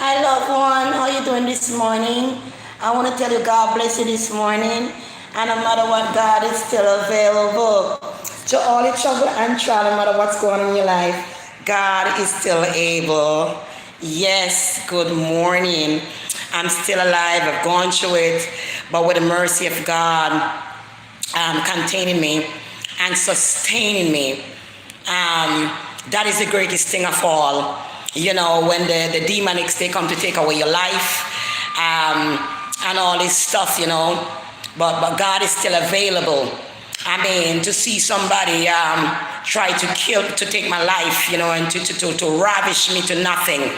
Hi, loved one. How you doing this morning? I want to tell you God bless you this morning. And no matter what, God is still available. To all your trouble and trial, no matter what's going on in your life, God is still able. Yes, good morning. I'm still alive. I've gone through it. But with the mercy of God containing me and sustaining me, that is the greatest thing of all. You know, when the demonics, they come to take away your life, and all this stuff, but God is still available. I mean, to see somebody try to take my life, and to ravish me to nothing,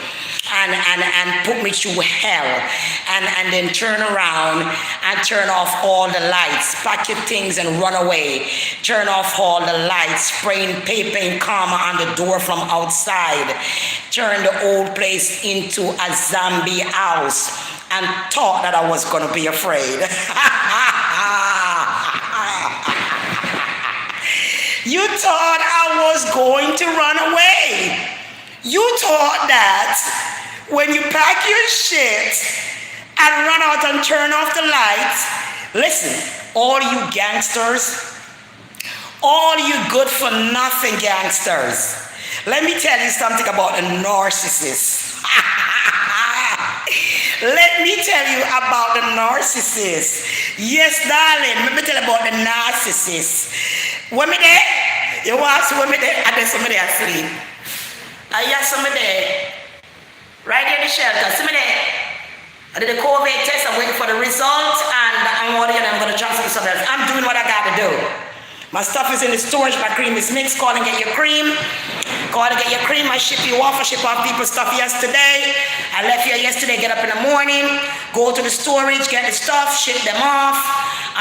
and put me through hell, and then turn around and turn off all the lights, pack your things and run away, turn off all the lights, spraying paper and karma on the door from outside, turn the old place into a zombie house, and thought that I was going to be afraid. You thought I was going to run away. You thought that when you pack your shit and run out and turn off the lights, listen, all you gangsters, all you good for nothing gangsters, let me tell you something about a narcissist. Let me tell you about the narcissist. Yes, darling, let me tell you about the narcissist. When me there, you watch when me there, and then somebody asleep. I hear somebody there, right in the shelter, somebody there. I did a COVID test, I'm waiting for the result, and I'm going to transfer to something else. I'm doing what I got to do. My stuff is in the storage, my cream is mixed. Call and get your cream. Call and get your cream. I ship you off. I ship off people's stuff yesterday. I left here yesterday, get up in the morning, go to the storage, get the stuff, ship them off,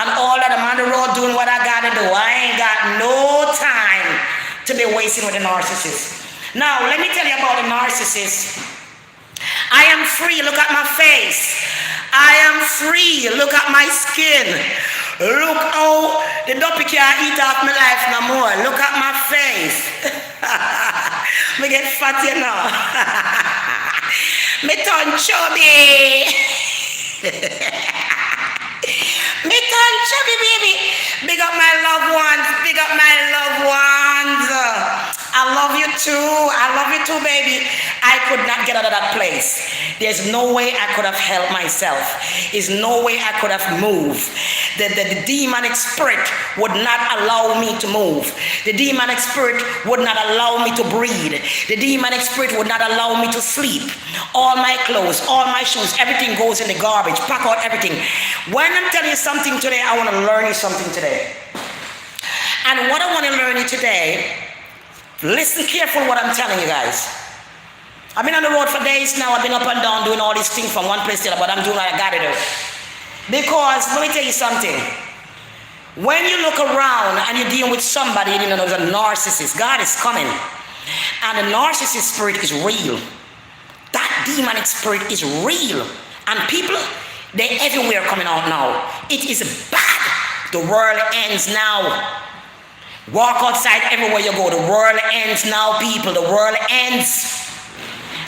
and all of them on the road doing what I gotta do. I ain't got no time to be wasting with a narcissist. Now, let me tell you about a narcissist. I am free. Look at my face. I am free. Look at my skin. Look how the dopey can't eat off my life no more. Look at my face. Me get fat, Me turn chubby. Me turn chubby, baby. Big up my loved ones. Big up my loved ones. I love you too. I love you too, baby. I could not get out of that place. There's no way I could have helped myself. There's no way I could have moved. The demonic spirit would not allow me to move. The demonic spirit would not allow me to breathe. The demonic spirit would not allow me to sleep. All my clothes, all my shoes, everything goes in the garbage. Pack out everything. When I'm telling you something today, I want to learn you something today. And what I want to learn you today, listen careful what I'm telling you guys. I've been on the road for days now. I've been up and down doing all these things from one place to the other, but I'm doing what I gotta do. Because let me tell you something. When you look around and you're dealing with somebody, there's a narcissist. God is coming. And the narcissist spirit is real. That demonic spirit is real. And people, they're everywhere coming out now. It is bad. The world ends now. Walk outside everywhere you go. The world ends now, people. The world ends.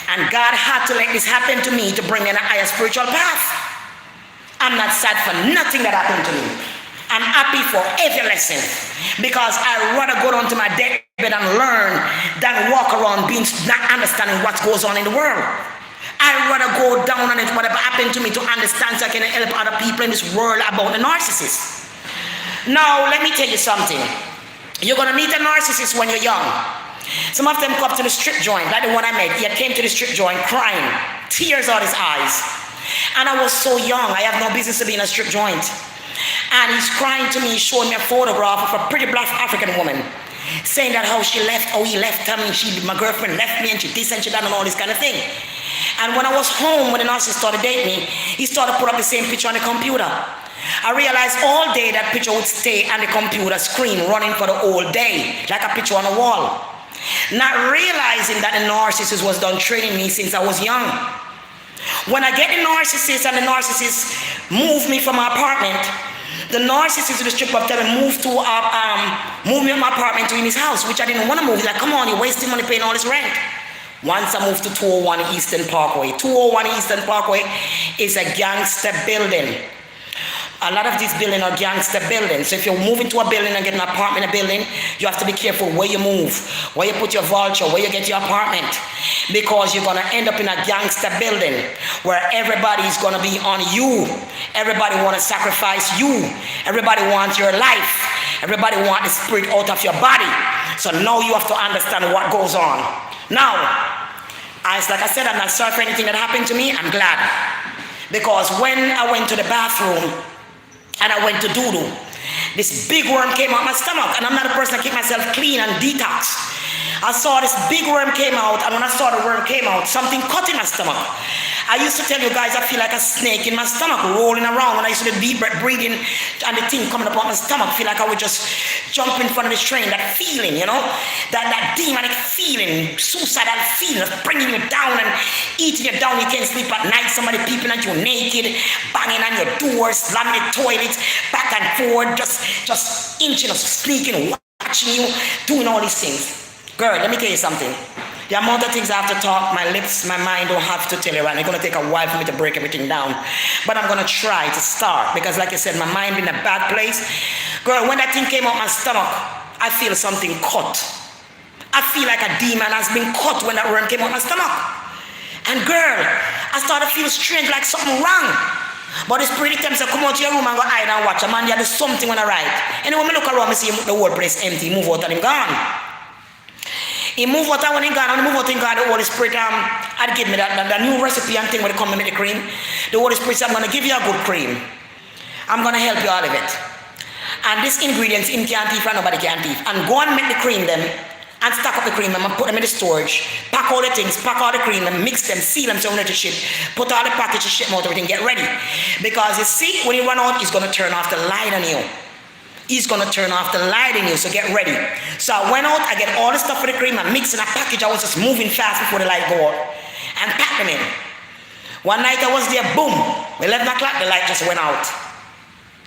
And God had to let this happen to me to bring me in a higher spiritual path. I'm not sad for nothing that happened to me. I'm happy for every lesson. Because I'd rather go down to my deathbed and learn than walk around not understanding what goes on in the world. I'd rather go down on it, whatever happened to me, to understand so I can help other people in this world about the narcissist. Now, let me tell you something. You're going to meet a narcissist when you're young. Some of them come to the strip joint, like the one I met. He came to the strip joint crying, tears out his eyes. And I was so young, I have no business to be in a strip joint. And he's crying to me, showing me a photograph of a pretty black African woman, saying that how he left him, my girlfriend left me, and she this and she that, and all this kind of thing. And when I was home, when the narcissist started dating me, he started to put up the same picture on the computer. I realized all day that picture would stay on the computer screen running for the whole day, like a picture on a wall. Not realizing that the narcissist was done training me since I was young. When I get the narcissist and the narcissist moved me from my apartment, the narcissist in the strip club tell me move me in my apartment to in his house, which I didn't want to move. He's like, come on, you're wasting money paying all this rent. Once I moved to 201 Eastern Parkway. 201 Eastern Parkway is a gangster building. A lot of these buildings are gangster buildings. So if you're moving to a building and get an apartment in a building, you have to be careful where you move, where you put your vulture, where you get your apartment. Because you're going to end up in a gangster building where everybody's going to be on you. Everybody want to sacrifice you. Everybody wants your life. Everybody wants the spirit out of your body. So now you have to understand what goes on. Now, as like I said, I'm not sorry for anything that happened to me. I'm glad. Because when I went to the bathroom and I went to doo-doo, this big worm came out my stomach. And I'm not a person that keep myself clean and detox. I saw this big worm came out, and when I saw the worm came out, something cut in my stomach. I used to tell you guys I feel like a snake in my stomach rolling around when I used to do deep breath breathing and the thing coming up on my stomach. I feel like I would just jump in front of this train. That feeling, you know, that demonic feeling, suicidal feeling of bringing you down and eating you down. You can't sleep at night. Somebody peeping at you naked, banging on your doors, slamming the toilets, back and forth, just inching or sneaking, watching you, doing all these things. Girl, let me tell you something. The amount of things I have to talk, my lips, my mind don't have to tell you, right? It's going to take a while for me to break everything down. But I'm going to try to start because, like I said, my mind in a bad place. Girl, when that thing came out my stomach, I feel something cut. I feel like a demon has been cut when that worm came out my stomach. And girl, I started to feel strange, like something wrong. But the spirit attempts to come out to your room and go hide and watch. A man, you do something when I write. Anyway, I look around and see the whole place empty, move out and him gone. He moved out when he gone, and he moved out and God, the Holy Spirit had given me that new recipe and thing when they come and make the cream. The Holy Spirit said, I'm going to give you a good cream. I'm going to help you all of it. And these ingredients, him can't eat and nobody can't eat. And go and make the cream them, and stack up the cream them, and put them in the storage. Pack all the things, pack all the cream, and mix them, seal them so you don't have to ship. Put all the packages, ship them out, everything, get ready. Because you see, when you run out, he's going to turn off the light on you. He's going to turn off the light in you, so get ready. So I went out, I get all the stuff for the cream, I mix in a package. I was just moving fast before the light go out and pack them in. One night I was there, boom, 11 o'clock, the light just went out.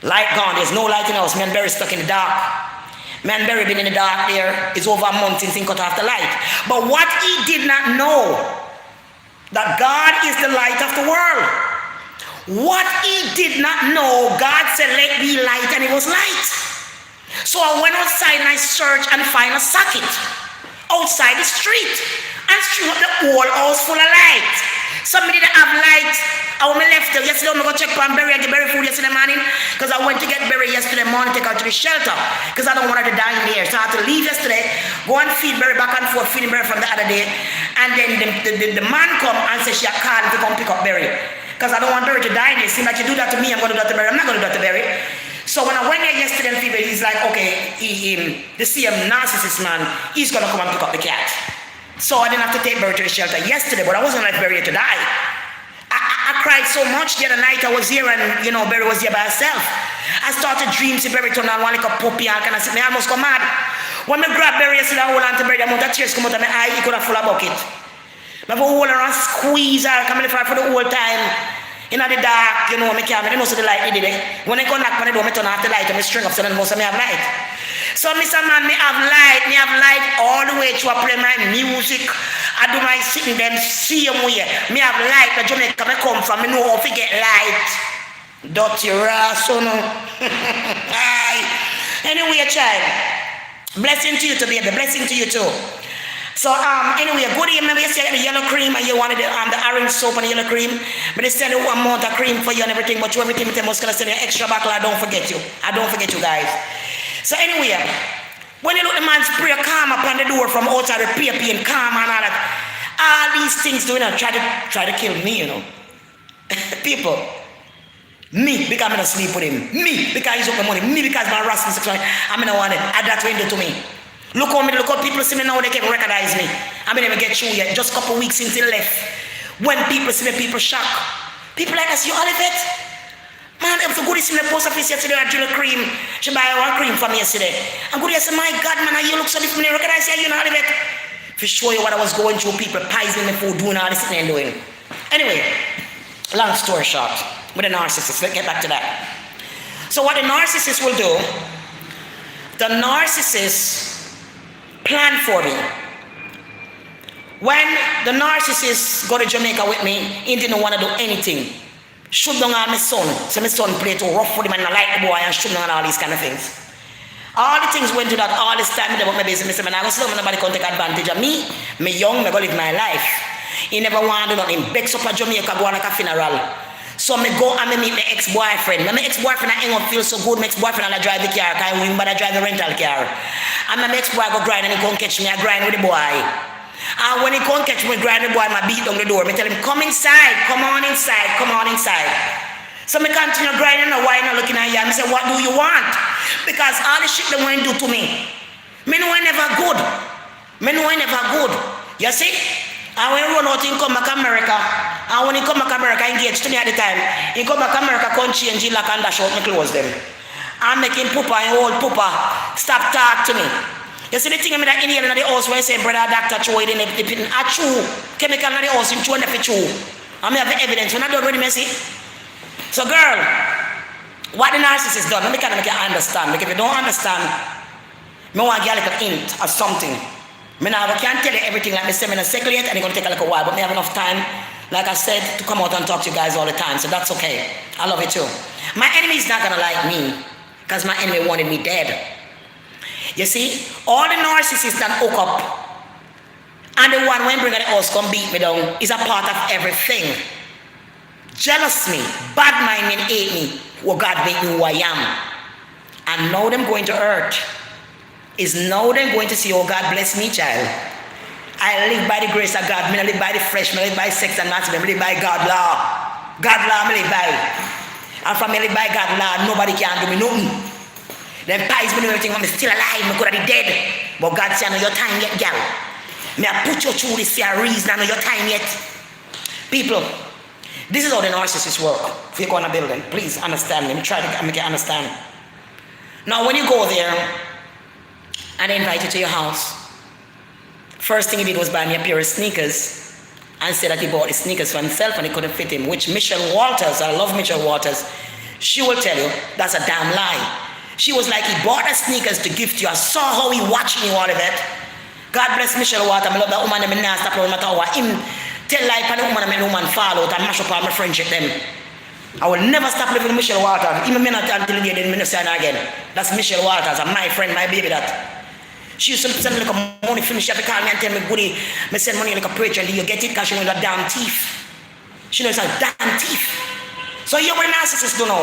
Light gone, there's no light in the house. Man Berry stuck in the dark. Man Berry been in the dark there. It's over a month since he cut off the light. But what he did not know, that God is the light of the world. What he did not know, God said, let be light, and it was light. So I went outside and I searched and find a socket outside the street and string up the whole house full of light. Somebody that have light. I went left there yesterday. I'm going to go check on Berry and get Berry food yesterday morning because I went to get Berry yesterday morning, take her to the shelter because I don't want her to die in there. So I had to leave yesterday, go and feed Berry back and forth, feeding Berry from the other day. And then the man come and say she had called to come pick up Berry. Because I don't want Berry to die in there. Seems like you do that to me, I'm going to do that to Berry. I'm not going to do that to Berry. So when I went there yesterday and feed, he's like, okay, the same narcissist man, he's going to come and pick up the cat. So I didn't have to take Berry to the shelter yesterday, but I wasn't going to let Berry to die. I cried so much the other night I was here and, you know, Berry was here by herself. I started dreams of Berry turned on one like a puppy and I said, I almost go mad. When I grabbed Berry yesterday, I hold on to Berry, the amount of tears come out of my eye, he could have full of bucket. I have to hold her and squeeze her, come in for the whole time. In the dark, you know, I can't, most of the light, did it. When I go knock on the door, I turn off the light and I string up so then most of me have light. So, Mr. Man, me have light all the way to I play my music. I do my sitting them same way. Me have light, the Jamaica me come from, me know how to get light. Dirty rass, so no. Anyway, child, blessing to you to baby, blessing to you too. So anyway, good evening. Remember you said the yellow cream and you wanted the orange soap and the yellow cream. But they send you one amount of cream for you and everything, but you everything with them was gonna send you an extra bottle. I don't forget you. I don't forget you guys. So anyway, when you look the man spray calm upon the door from outside the paper and calm and all that, all these things doing and try to kill me, you know. People. Me because I'm gonna sleep with him. Me because he's up my money. Me because my rascal sexuality. I'm gonna want it. And that's what he do to me. Look how people see me now, they can recognize me. I mean, never get through yet. Just a couple weeks since he left. When people see me, people shock. People like us, you all of it? Man, it was a good to see me in the post office yesterday. I drew a cream. She buy one cream for me yesterday. I'm good to say, my God, man, you look so different. I recognize you, all of it. To show you what I was going through, people poisoning me food, doing all this thing and doing. Anyway, long story short, with a narcissist, let's get back to that. So what the narcissist will do, the narcissist plan for me. When the narcissist go to Jamaica with me, he didn't want to do anything. Shoot down on my son. So my son played too rough with him and I like the boy and shoot down on all these kind of things. All the things went to that all this time. About my business. I go slow, nobody can take advantage of me. Me young, me go live my life. He never want to do nothing. Begs up at Jamaica, go on like a funeral. So me go and me meet my ex-boyfriend. My ex-boyfriend I ain't gonna feel so good. My ex-boyfriend I drive the car, because I but I drive the rental car. And my ex-boy go grind and he come catch me, I grind with the boy. And when he come catch me, grind the boy, I beat down the door. Me tell him, come inside, come on inside, come on inside. So me continue grinding and why not looking at you. I say, what do you want? Because all the shit they want to do to me. Me know I never good. Me know I never good. You see? And when he run out, he come back to America. And when he come back to America, engaged to me at the time. He come back to America, come change, he lock and dash out, me close them. I'm making poopa and old poopa. Stop talk to me. You see the thing I mean that in here in the house where I say, brother, doctor, chew it in the a chew. Chemical in the house, him chew and the chew. I have the evidence. When I don't really messy. So girl, what the narcissist done, let me kind of make you understand. Because if you don't understand, I want to get a little hint or something. I can't tell you everything like I said, I'm second yet and it's going to take a little while, but I have enough time, like I said, to come out and talk to you guys all the time, so that's okay. I love it too. My enemy is not going to like me, because my enemy wanted me dead. You see, all the narcissists that hook up, and the one when bring the house come beat me down, is a part of everything. Jealous me, bad minding, hate me, well God made me who I am. And now them going to hurt. Is now then going to see, oh God bless me, child. I live by the grace of God. I live by the flesh. I live by sex and martyrdom. I live by God law. God law I live by. And from I live by God law, nobody can do me nothing. Them pies me do everything when I'm still alive. I could have been dead. But God said, I know your time yet, girl. May I put you through this for a reason. I know your time yet. People, this is how the narcissists work. If you go in a building, please understand me. Try to make you understand. Now when you go there, and they invite you to your house. First thing he did was buy me a pair of sneakers and said that he bought the sneakers for himself and he couldn't fit him, which Michelle Walters, I love Michelle Walters, she will tell you that's a damn lie. She was like, he bought the sneakers to gift you. I saw how he watching you all of it. God bless Michelle Walters. I love that woman, I'm not stop no matter what. Him tell life and the woman, I make the woman fall out and mash up all my friendship them. I will never stop living with Michelle Walters. Even me not until the day they say again. That's Michelle Walters, and my friend, my baby that. She used to send me like a money for me. She had to call me and tell me, goody, me send money like a preacher and do you get it? Because she knows that damn thief. She knows that damn thief. So you what the narcissist do now.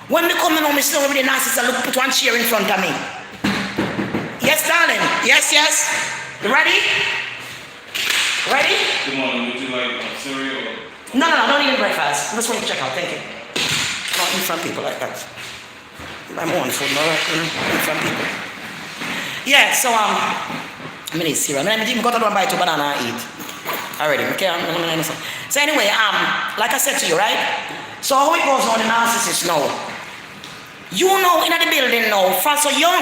When they come in home, me still with the narcissist, I look put one chair in front of me. Yes, darling. Yes, yes. You ready? Ready? Good morning. Would you like cereal? No, don't eat breakfast. I'm just going to check out. Thank you. I don't eat from people like that. I'm on food, no, eat from people. Yeah, so I need cereal. I didn't go to buy two banana and eat. Already, okay? So anyway, like I said to you, right? So how it goes on the narcissist now? You know in the building now, for so young.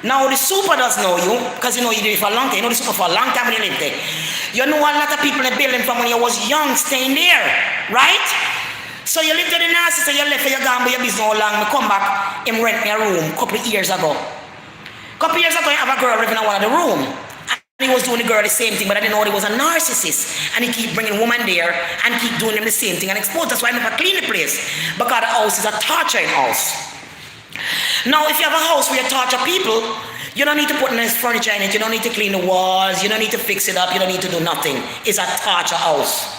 Now the super does know you, because you know you do it for a long time. You know the super for a long time when you live there. You know a lot of people in the building from when you was young staying there, right? So you live to the narcissist and you left for your gone, but your business no long. I come back, him rent me a room a couple of years ago. Couple years ago, I have a girl living in one of the room. And he was doing the girl the same thing, but I didn't know he was a narcissist. And he keep bringing women there and keep doing them the same thing and expose. That's why I never clean the place. Because the house is a torturing house. Now, if you have a house where you torture people, you don't need to put nice furniture in it. You don't need to clean the walls. You don't need to fix it up. You don't need to do nothing. It's a torture house.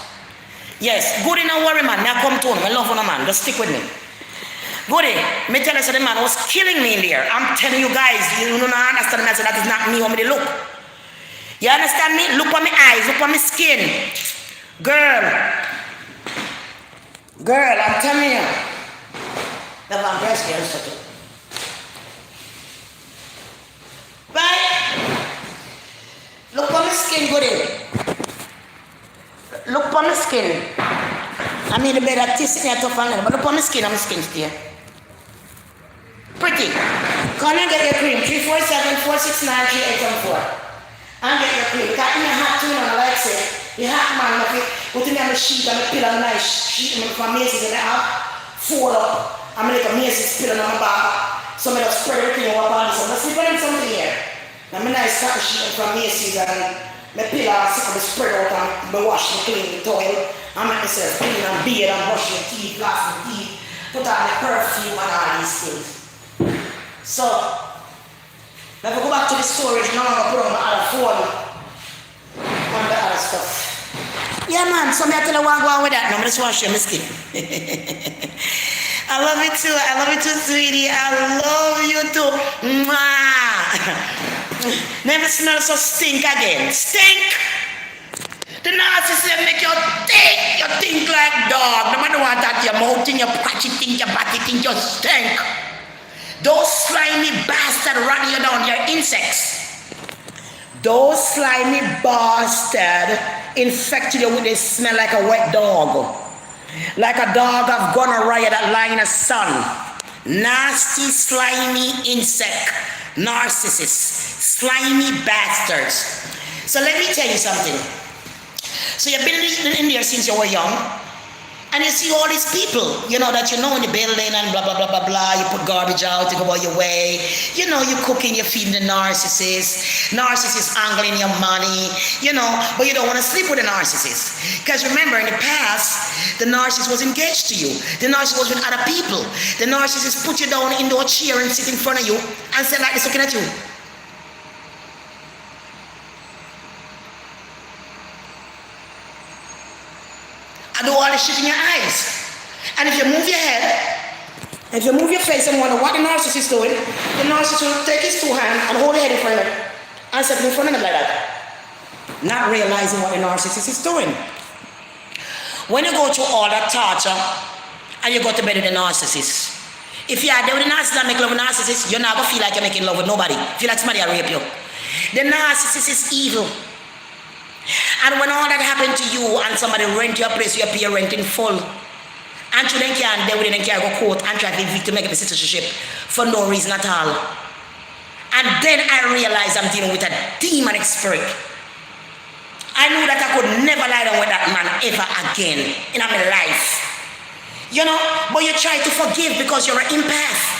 Yes, good enough worry, man. Now come to him. I love him, man. Just stick with me. Goody, me tell you, so the man was killing me in there. I'm telling you guys, you don't understand me. I said that is not me. How me look? You understand me? Look on my eyes, look on my skin. Girl, I'm telling you. That's my breast here. Right? Look on my skin, Goody. Look on my skin. I mean, the bed at this is tough, but look on my skin, I'm skin still. Pretty. Come and get your cream. 347-469-3874. And get your cream. Because in your hot too, and I like say, the hot man, put in the sheet and the pillow, nice sheet from Macy's and I have fold up. I'm like a Macy's pillow on my back. So I'm just spread everything over on this. I'm sleeping in something here. I'm a nice cotton sheet from Macy's and My pillows I spread out and I wash and clean the toilet. I make myself clean and bathe and brush my teeth, floss my teeth, put on the perfume and all these things. So, if I go back to the storage, now I'm going to put on my other phone and the other stuff. Yeah, man, so I tell you what I'm going with that. No, I'm just wash your skin. I love you too. I love you too, sweetie. I love you too. Mwah. Never smell so stink again. Stink! The narcissist make you think like dog. No matter what that your mouth in your patchy think, your body think, you stink. Those slimy bastard running you down, your insects. Those slimy bastard infected you with they smell like a wet dog. Like a dog of gonorrhea that lie in the sun. Nasty, slimy insect. Narcissists. Slimy bastards. So let me tell you something. So you've been in there since you were young, and you see all these people, you know, that you know in the building and blah, blah, blah, blah, blah. You put garbage out, you go about your way. You know, you're cooking, you're feeding the narcissist. Narcissist angling your money, you know, but you don't want to sleep with a narcissist. Because remember, in the past, the narcissist was engaged to you. The narcissist was with other people. The narcissist put you down into a chair and sit in front of you and said like this looking at you. Do all the shit in your eyes. And if you move your head, if you move your face and wonder what the narcissist is doing, the narcissist will take his two hands and hold the head in front of him and set him in front of him like that. Not realizing what the narcissist is doing. When you go through all that torture and you go to bed with the narcissist, if you are there with the narcissist and make love with the narcissist, you're not going to feel like you're making love with nobody. Feel like somebody will rape you. The narcissist is evil. And when all that happened to you and somebody rent your place, you pay rent in full. And you then can't deal with it and can't go court and try to make a citizenship for no reason at all. And then I realized I'm dealing with a demonic spirit. I knew that I could never lie down with that man ever again in my life. You know, but you try to forgive because you're an empath.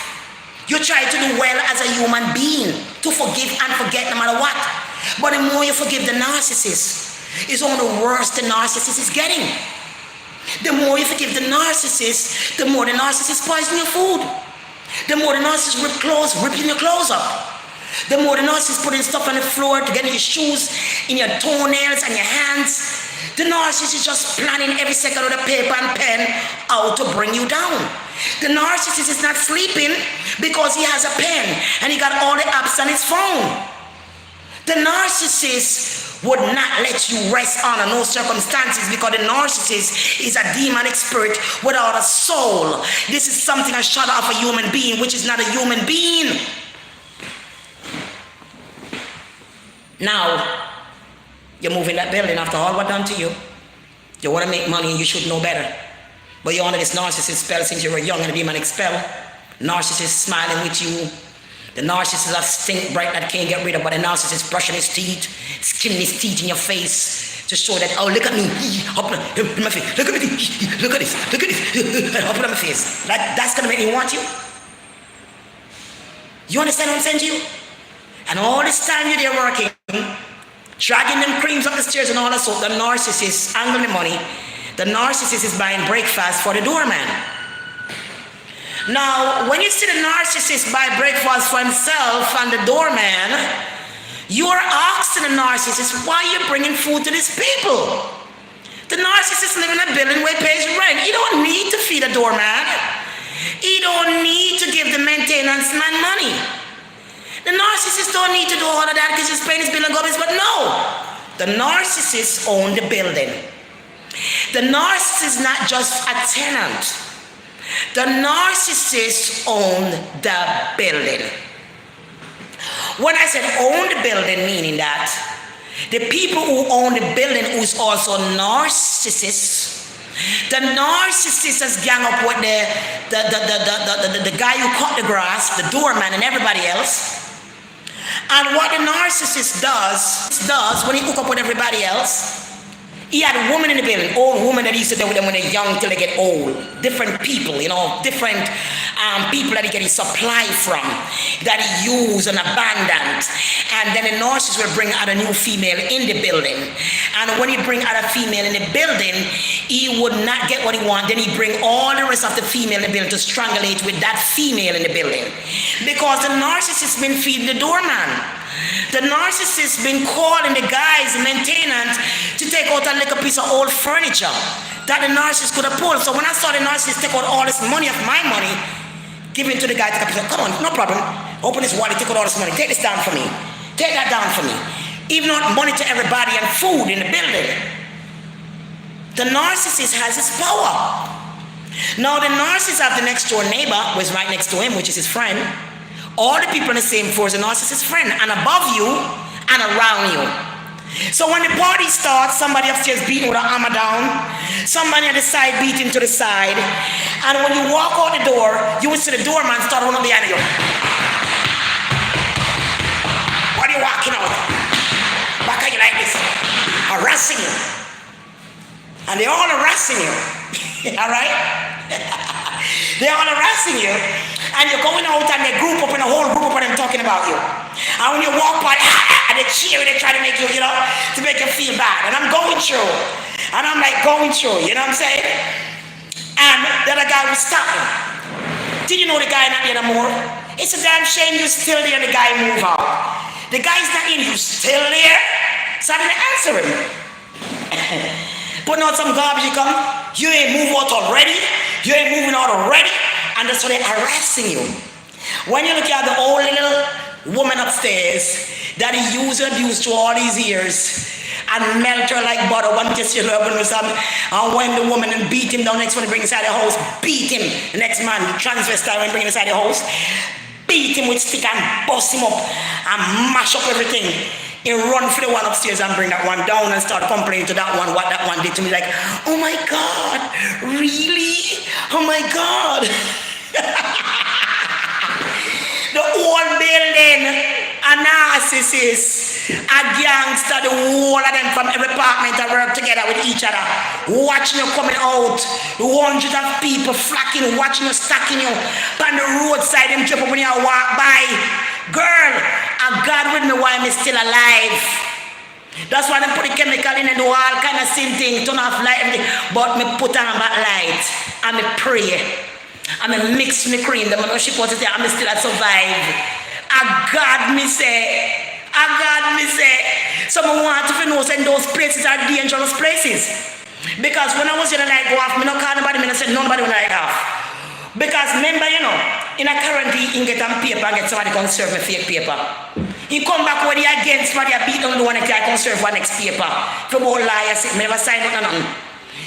You try to do well as a human being, to forgive and forget no matter what. But the more you forgive the narcissist, it's all the worse the narcissist is getting. The more you forgive the narcissist, the more the narcissist poison your food. The more the narcissist ripping your clothes up. The more the narcissist putting stuff on the floor to get in your shoes, in your toenails and your hands. The narcissist is just planning every second with a paper and pen how to bring you down. The narcissist is not sleeping because he has a pen and he got all the apps on his phone. The narcissist would not let you rest under no circumstances because the narcissist is a demonic spirit without a soul. This is something I shut off a human being, which is not a human being. Now, you're moving that building after all what done to you. You want to make money and you should know better. But you're under this narcissist spell since you were young and a demonic spell. Narcissist smiling with you. The narcissist is a stink bright that can't get rid of, but the narcissist brushing his teeth, skinning his teeth in your face to show that, oh, look at me, up in my face, look at me, look at this, up in my face. That's going to make me want you. You understand what I'm saying to you? And all this time you're there working, dragging them creams up the stairs and all that, so the narcissist angling the money. The narcissist is buying breakfast for the doorman. Now, when you see the narcissist buy breakfast for himself and the doorman, you are asking the narcissist, why are you bringing food to these people? The narcissist lives in a building where he pays rent. He don't need to feed a doorman. He don't need to give the maintenance man money. The narcissist don't need to do all of that because he's paying his bill and garbage, but no. The narcissist owns the building. The narcissist is not just a tenant. The narcissist owned the building. When I said own the building, meaning that the people who own the building who's also narcissists, the narcissist has gang up with the guy who cut the grass, the doorman and everybody else. And what the narcissist does when he hook up with everybody else, He had a woman in the building, old woman that he used to deal with them when they're young till they get old. Different people, different people that he get his supply from, that he used and abandoned. And then the narcissist will bring out a new female in the building. And when he bring out a female in the building, he would not get what he want. Then he bring all the rest of the female in the building to strangulate with that female in the building. Because the narcissist been feeding the doorman. The narcissist been calling the guys, maintenance, to take out a little piece of old furniture that the narcissist could have pulled. So when I saw the narcissist take out all this money of my money, give it to the guy, take a piece of, come on, no problem. Open his wallet, take out all this money. Take this down for me. Take that down for me. Even out money to everybody and food in the building. The narcissist has his power. Now the narcissist have the next door neighbor, who is right next to him, which is his friend. All the people in the same floor is a narcissist friend, and above you and around you. So when the party starts, somebody upstairs beating with an hammer down, somebody on the side beating to the side, and when you walk out the door, you will see the doorman start running behind you. What are you walking out? Back at you like this, harassing you. And they're all harassing you. All right? They're all harassing you. And you're going out and they group up in a whole group of them talking about you. And when you walk by, and they cheer, they try to make you, to make you feel bad. And I'm going through. And I'm like going through, you know what I'm saying? And the other guy was stopping. Did you know the guy not there no more? It's a damn shame you're still there and the guy move out. The guy's not in, you still there? So I didn't answer him. Putting out some garbage, you come, you ain't move out already? You ain't moving out already? And that's why they're harassing you. When you look at the old little woman upstairs that he used and abused through all these years and melt her like butter one kiss you love or something, and when the woman and beat him down next when he bring inside the house, beat him, the next man, the transvestite when he bring inside the house, beat him with stick and bust him up and mash up everything. He run for the one upstairs and bring that one down and start complaining to that one what that one did to me, like, oh my God, really? Oh my God. The whole building, a narcissist, a gangster, the whole of them from every apartment that work together with each other, watching you coming out, hundreds of people flocking, watching you, stacking you, on the roadside, them jump up when you walk by. Girl, I God with me why I'm still alive. That's why they put the chemical in and do all kind of same thing, turn off light, everything. But me put on that light and me pray. And me mix me cream, the man she put it there, and me still survive. I God me say. Someone want to know that those places are dangerous places. Because when I was in a light go off, me not call nobody, me not say nobody when I light off. Because remember, in a currently, he get on paper and get somebody can serve me fake paper. He come back when he against somebody beat on the one that I can serve one next paper. From all liars, me never sign up nothing.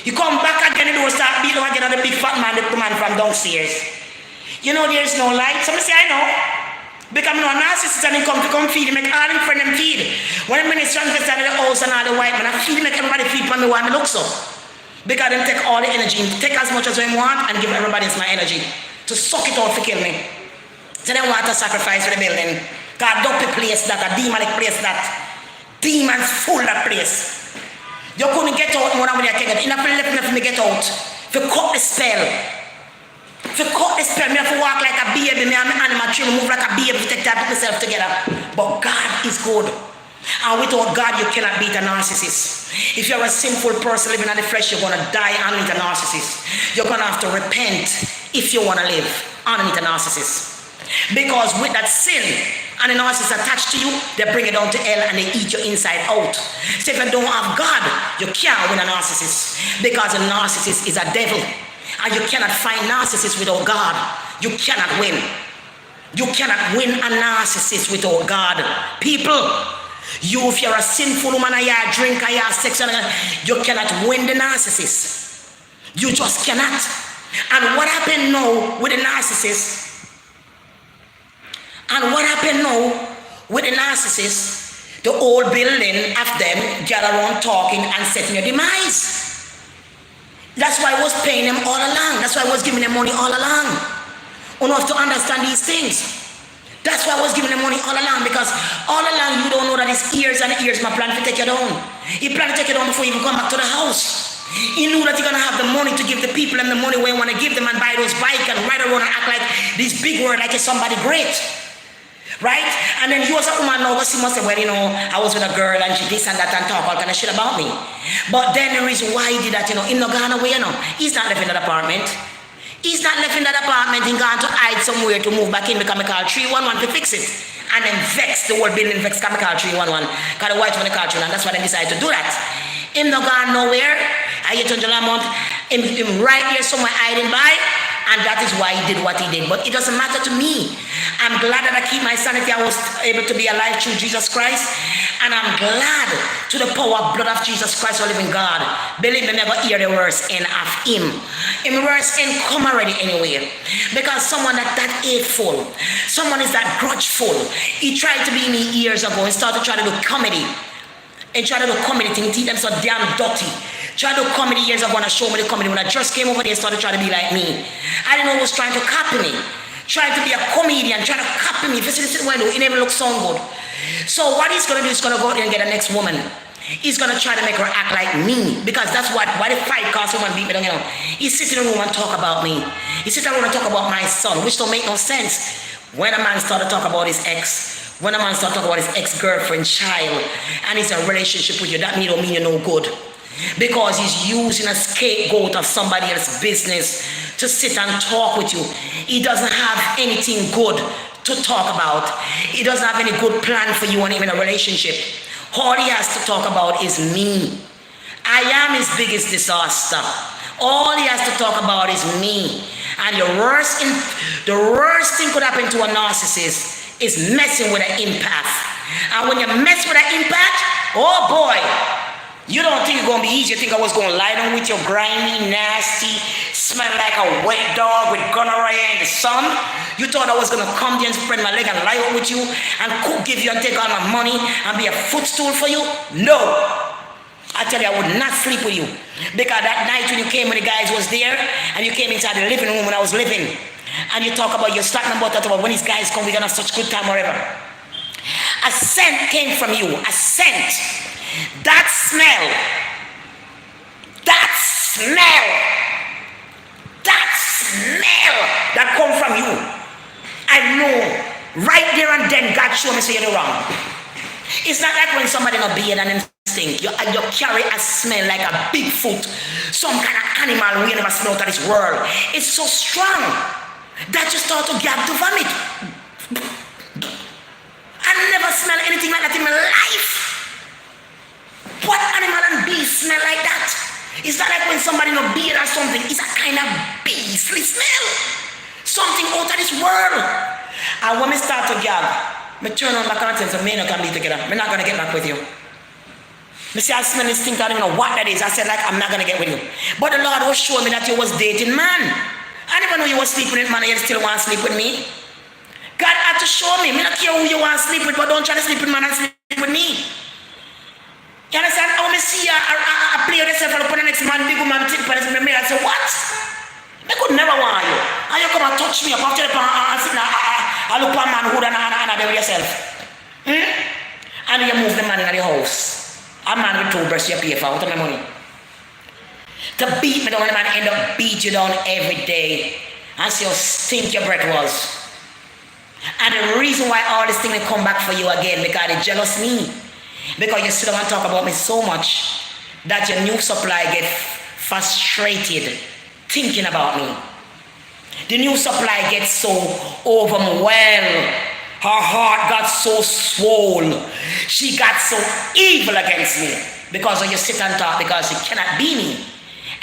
He come back again and he will start beating again on the big fat man, the man from downstairs. There's no light. Somebody say, I know. Because I'm a narcissist and he come feed, he make all him friend them feed. When I'm in the transvestite in the house and all the white man, I feed, make everybody feed for me why me look so. Because them take all the energy, take as much as they want and give everybody my energy. To suck it out to kill me. So they want to sacrifice for the building. God don't place that, a demonic place that. Demons full that place. You couldn't get out more than when you can get. Enough left me for me get out. To cut the spell. Me have to walk like a baby. Me and my animal tree move like a baby to take time to put myself together. But God is good. And without God, you cannot beat a narcissist. If you're a sinful person living in the flesh, you're going to die underneath a narcissist. You're going to have to repent if you want to live underneath a narcissist. Because with that sin and the narcissist attached to you, they bring it down to hell and they eat you inside out. So if you don't have God, you can't win a narcissist. Because a narcissist is a devil. And you cannot find narcissists without God. You cannot win. You cannot win a narcissist without God. People, if you're a sinful woman, or you're a drinker, you're a sexual, you cannot win the narcissist. You just cannot. And what happened now with the narcissist? The whole building of them gather around talking and setting your demise. That's why I was paying them all along. That's why I was giving them money all along. You have to understand these things. That's why I was giving the money all along, because all along you don't know that it's years and years my plan to take you down. He planned to take you down before you even come back to the house. He knew that you're gonna have the money to give the people and the money where you want to give them and buy those bikes and ride around and act like this big word like it's somebody great. Right? And then you as a woman now, she must say, well, you know, I was with a girl and she this and that and talk all kind of shit about me. But then the reason why he did that, you know, him not gone away, you know. He's not left in that apartment. He's not left in that apartment. He's gone to hide somewhere to move back in because I call 311 to fix it. And then vex, the whole building vex, because I call 311. Because the wife when they call 311, that's why they decided to do that. Him not gone nowhere. I get $100 a month. Him right here somewhere hiding by. And that is why he did what he did. But it doesn't matter to me. I'm glad that I keep my sanity. I was able to be alive through Jesus Christ. And I'm glad to the power of blood of Jesus Christ, the living God. Believe me, never hear the worst end of him. Him worst end come already anyway. Because someone that hateful, someone is that grudgeful. He tried to be me years ago and started trying to do comedy. And try to do comedy thing, teach them so damn dirty. Try to do comedy years ago and show me the comedy. When I just came over there, started trying to be like me. I didn't know he was trying to copy me. Trying to be a comedian, trying to copy me. If you see this window, it never looks so good. So what he's gonna do is gonna go out and get the next woman. He's gonna try to make her act like me. Because that's why the fight cause woman beat me down, you know. He sits in the room and talk about me. He sits in the room and talk about my son, which don't make no sense. When a man started to talk about his ex, when a man starts talking about his ex-girlfriend, child, and he's in a relationship with you, that don't mean you're no good. Because he's using a scapegoat of somebody else's business to sit and talk with you. He doesn't have anything good to talk about. He doesn't have any good plan for you and him in a relationship. All he has to talk about is me. I am his biggest disaster. All he has to talk about is me. And the worst thing could happen to a narcissist is messing with an empath. And when you mess with an empath, oh boy, you don't think it's going to be easy. You think I was going to lie down with your grimy, nasty, smell like a wet dog with gonorrhea in the sun? You thought I was going to come there and spread my leg and lie out with you and cook, give you and take all my money and be a footstool for you? No. I tell you, I would not sleep with you. Because that night when you came when the guys was there and you came inside the living room when I was living, and you talk about, you're starting about that about when these guys come, we're gonna have such good time, whatever. A scent came from you, a scent. That smell that come from you, I know right there and then God showed me say you're wrong. It's not like when somebody not beard and instinct. You carry a smell like a Bigfoot, some kind of animal we never smelled out of this world. It's so strong that you start to gag to vomit. I never smelled anything like that in my life. What animal and beast smell like that? It's not like when somebody no beard or something. It's a kind of beastly smell. Something out of this world. And when we start to gag, I turn on my conscience and me and you can be together. I'm not going to get back with you. I say I smell this thing, I don't even know what that is. I said like, I'm not going to get with you. But the Lord was showing me that you was dating man. I never know you were sleeping with man and you still want to sleep with me. God had to show me. I don't care who you want to sleep with, but don't try to sleep with man and sleep with me. You understand? I want to see I play yourself and put the next man, big woman, tip, and I say, what? I could never want you. And you come and touch me up after the I look for a man who and I do yourself. And you move the man in the house. A man with 2 breasts you pay for out of my money. To beat me down, and the man end up beat you down every day. And see how stink your breath was. And the reason why all this thing will come back for you again, because they jealous me. Because you sit down and talk about me so much that your new supply get frustrated thinking about me. The new supply gets so overwhelmed. Her heart got so swollen. She got so evil against me because of you sit and talk because you cannot be me.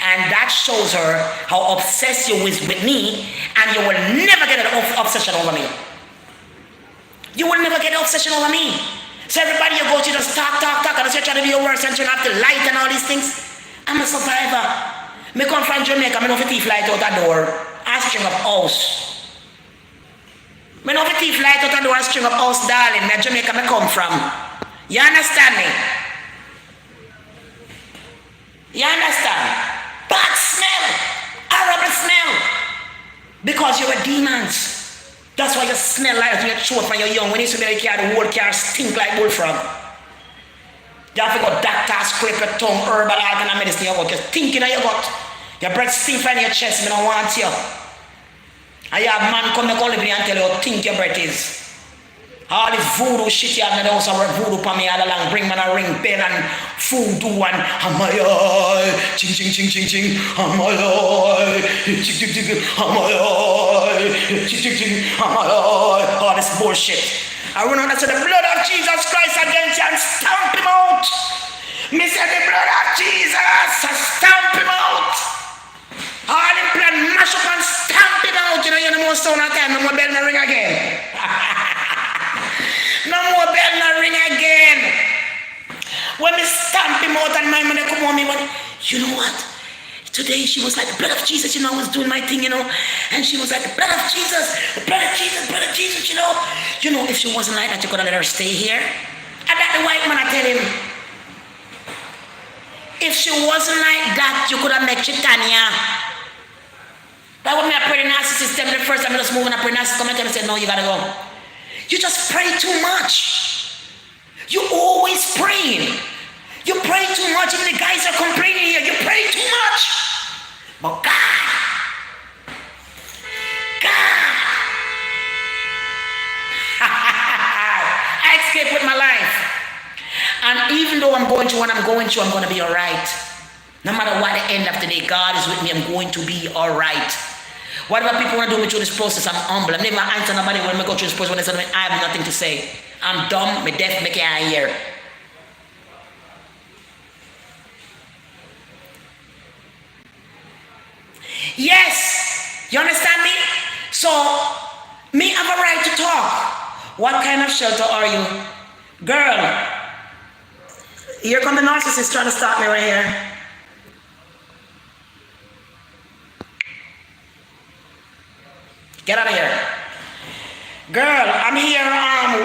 And that shows her how obsessed you is with me, and you will never get an obsession over me. You will never get an obsession over me. So everybody you go to just talk, and you're trying to be your worst and turn off the light and all these things. I'm a survivor. Me come from Jamaica, me know if thief light out the door and string up house. Me know if thief light out the door and string up house, darling. Me Jamaica me come from. You understand me? You understand? Bad smell, horrible smell. Because you were demons. That's why you smell like when you're short when you're young. When you used to be a car, the whole car stink like bullfrog. You have to go doctor, scrape your tongue, herbal, all kind of medicine you got. You're thinking of your gut. Your breath stink from your chest, I don't want you. And you have man come back and tell you how think your breath is. All this voodoo shit you have in the house, I work voodoo for me all along. Bring man a ring bell and voodoo and Amayoy, ching ching ching ching ching, Amayoy, ching ching ching, Amayoy, ching ching ching, Amayoy. All this bullshit. I run out and say the blood of Jesus Christ against you and stamp him out. Me say the blood of Jesus, stamp him out. All the plan mash up and stamp him out. You know you're the most sound of time, no more bell no ring again. No more bell no ring again. When me stamp him out and my money come on me, but you know what? Today she was like, the blood of Jesus, you know, I was doing my thing, you know. And she was like, the blood of Jesus, the blood of Jesus, blood of Jesus, you know. You know, if she wasn't like that, you could have let her stay here. And that the white man, I tell him, if she wasn't like that, you could have met Chitania. That would me I pray the narcissist the first time I just moving up pray narcissist come and tell me, say, no, you gotta go. You just pray too much. You always praying. You pray too much. Even the guys are complaining here. You pray too much. But God. I escape with my life. And even though I'm going through what I'm going through, I'm going to be all right. No matter what the end of the day, God is with me. I'm going to be all right. Whatever people want to do me through this process, I'm humble. I'm never answer nobody when I go through this process. When they say to me, I have nothing to say. I'm dumb, I'm deaf, I can't hear. Yes, you understand me? So, me have a right to talk. What kind of shelter are you? Girl, here come the narcissist trying to stop me right here. Get out of here. Girl, I'm here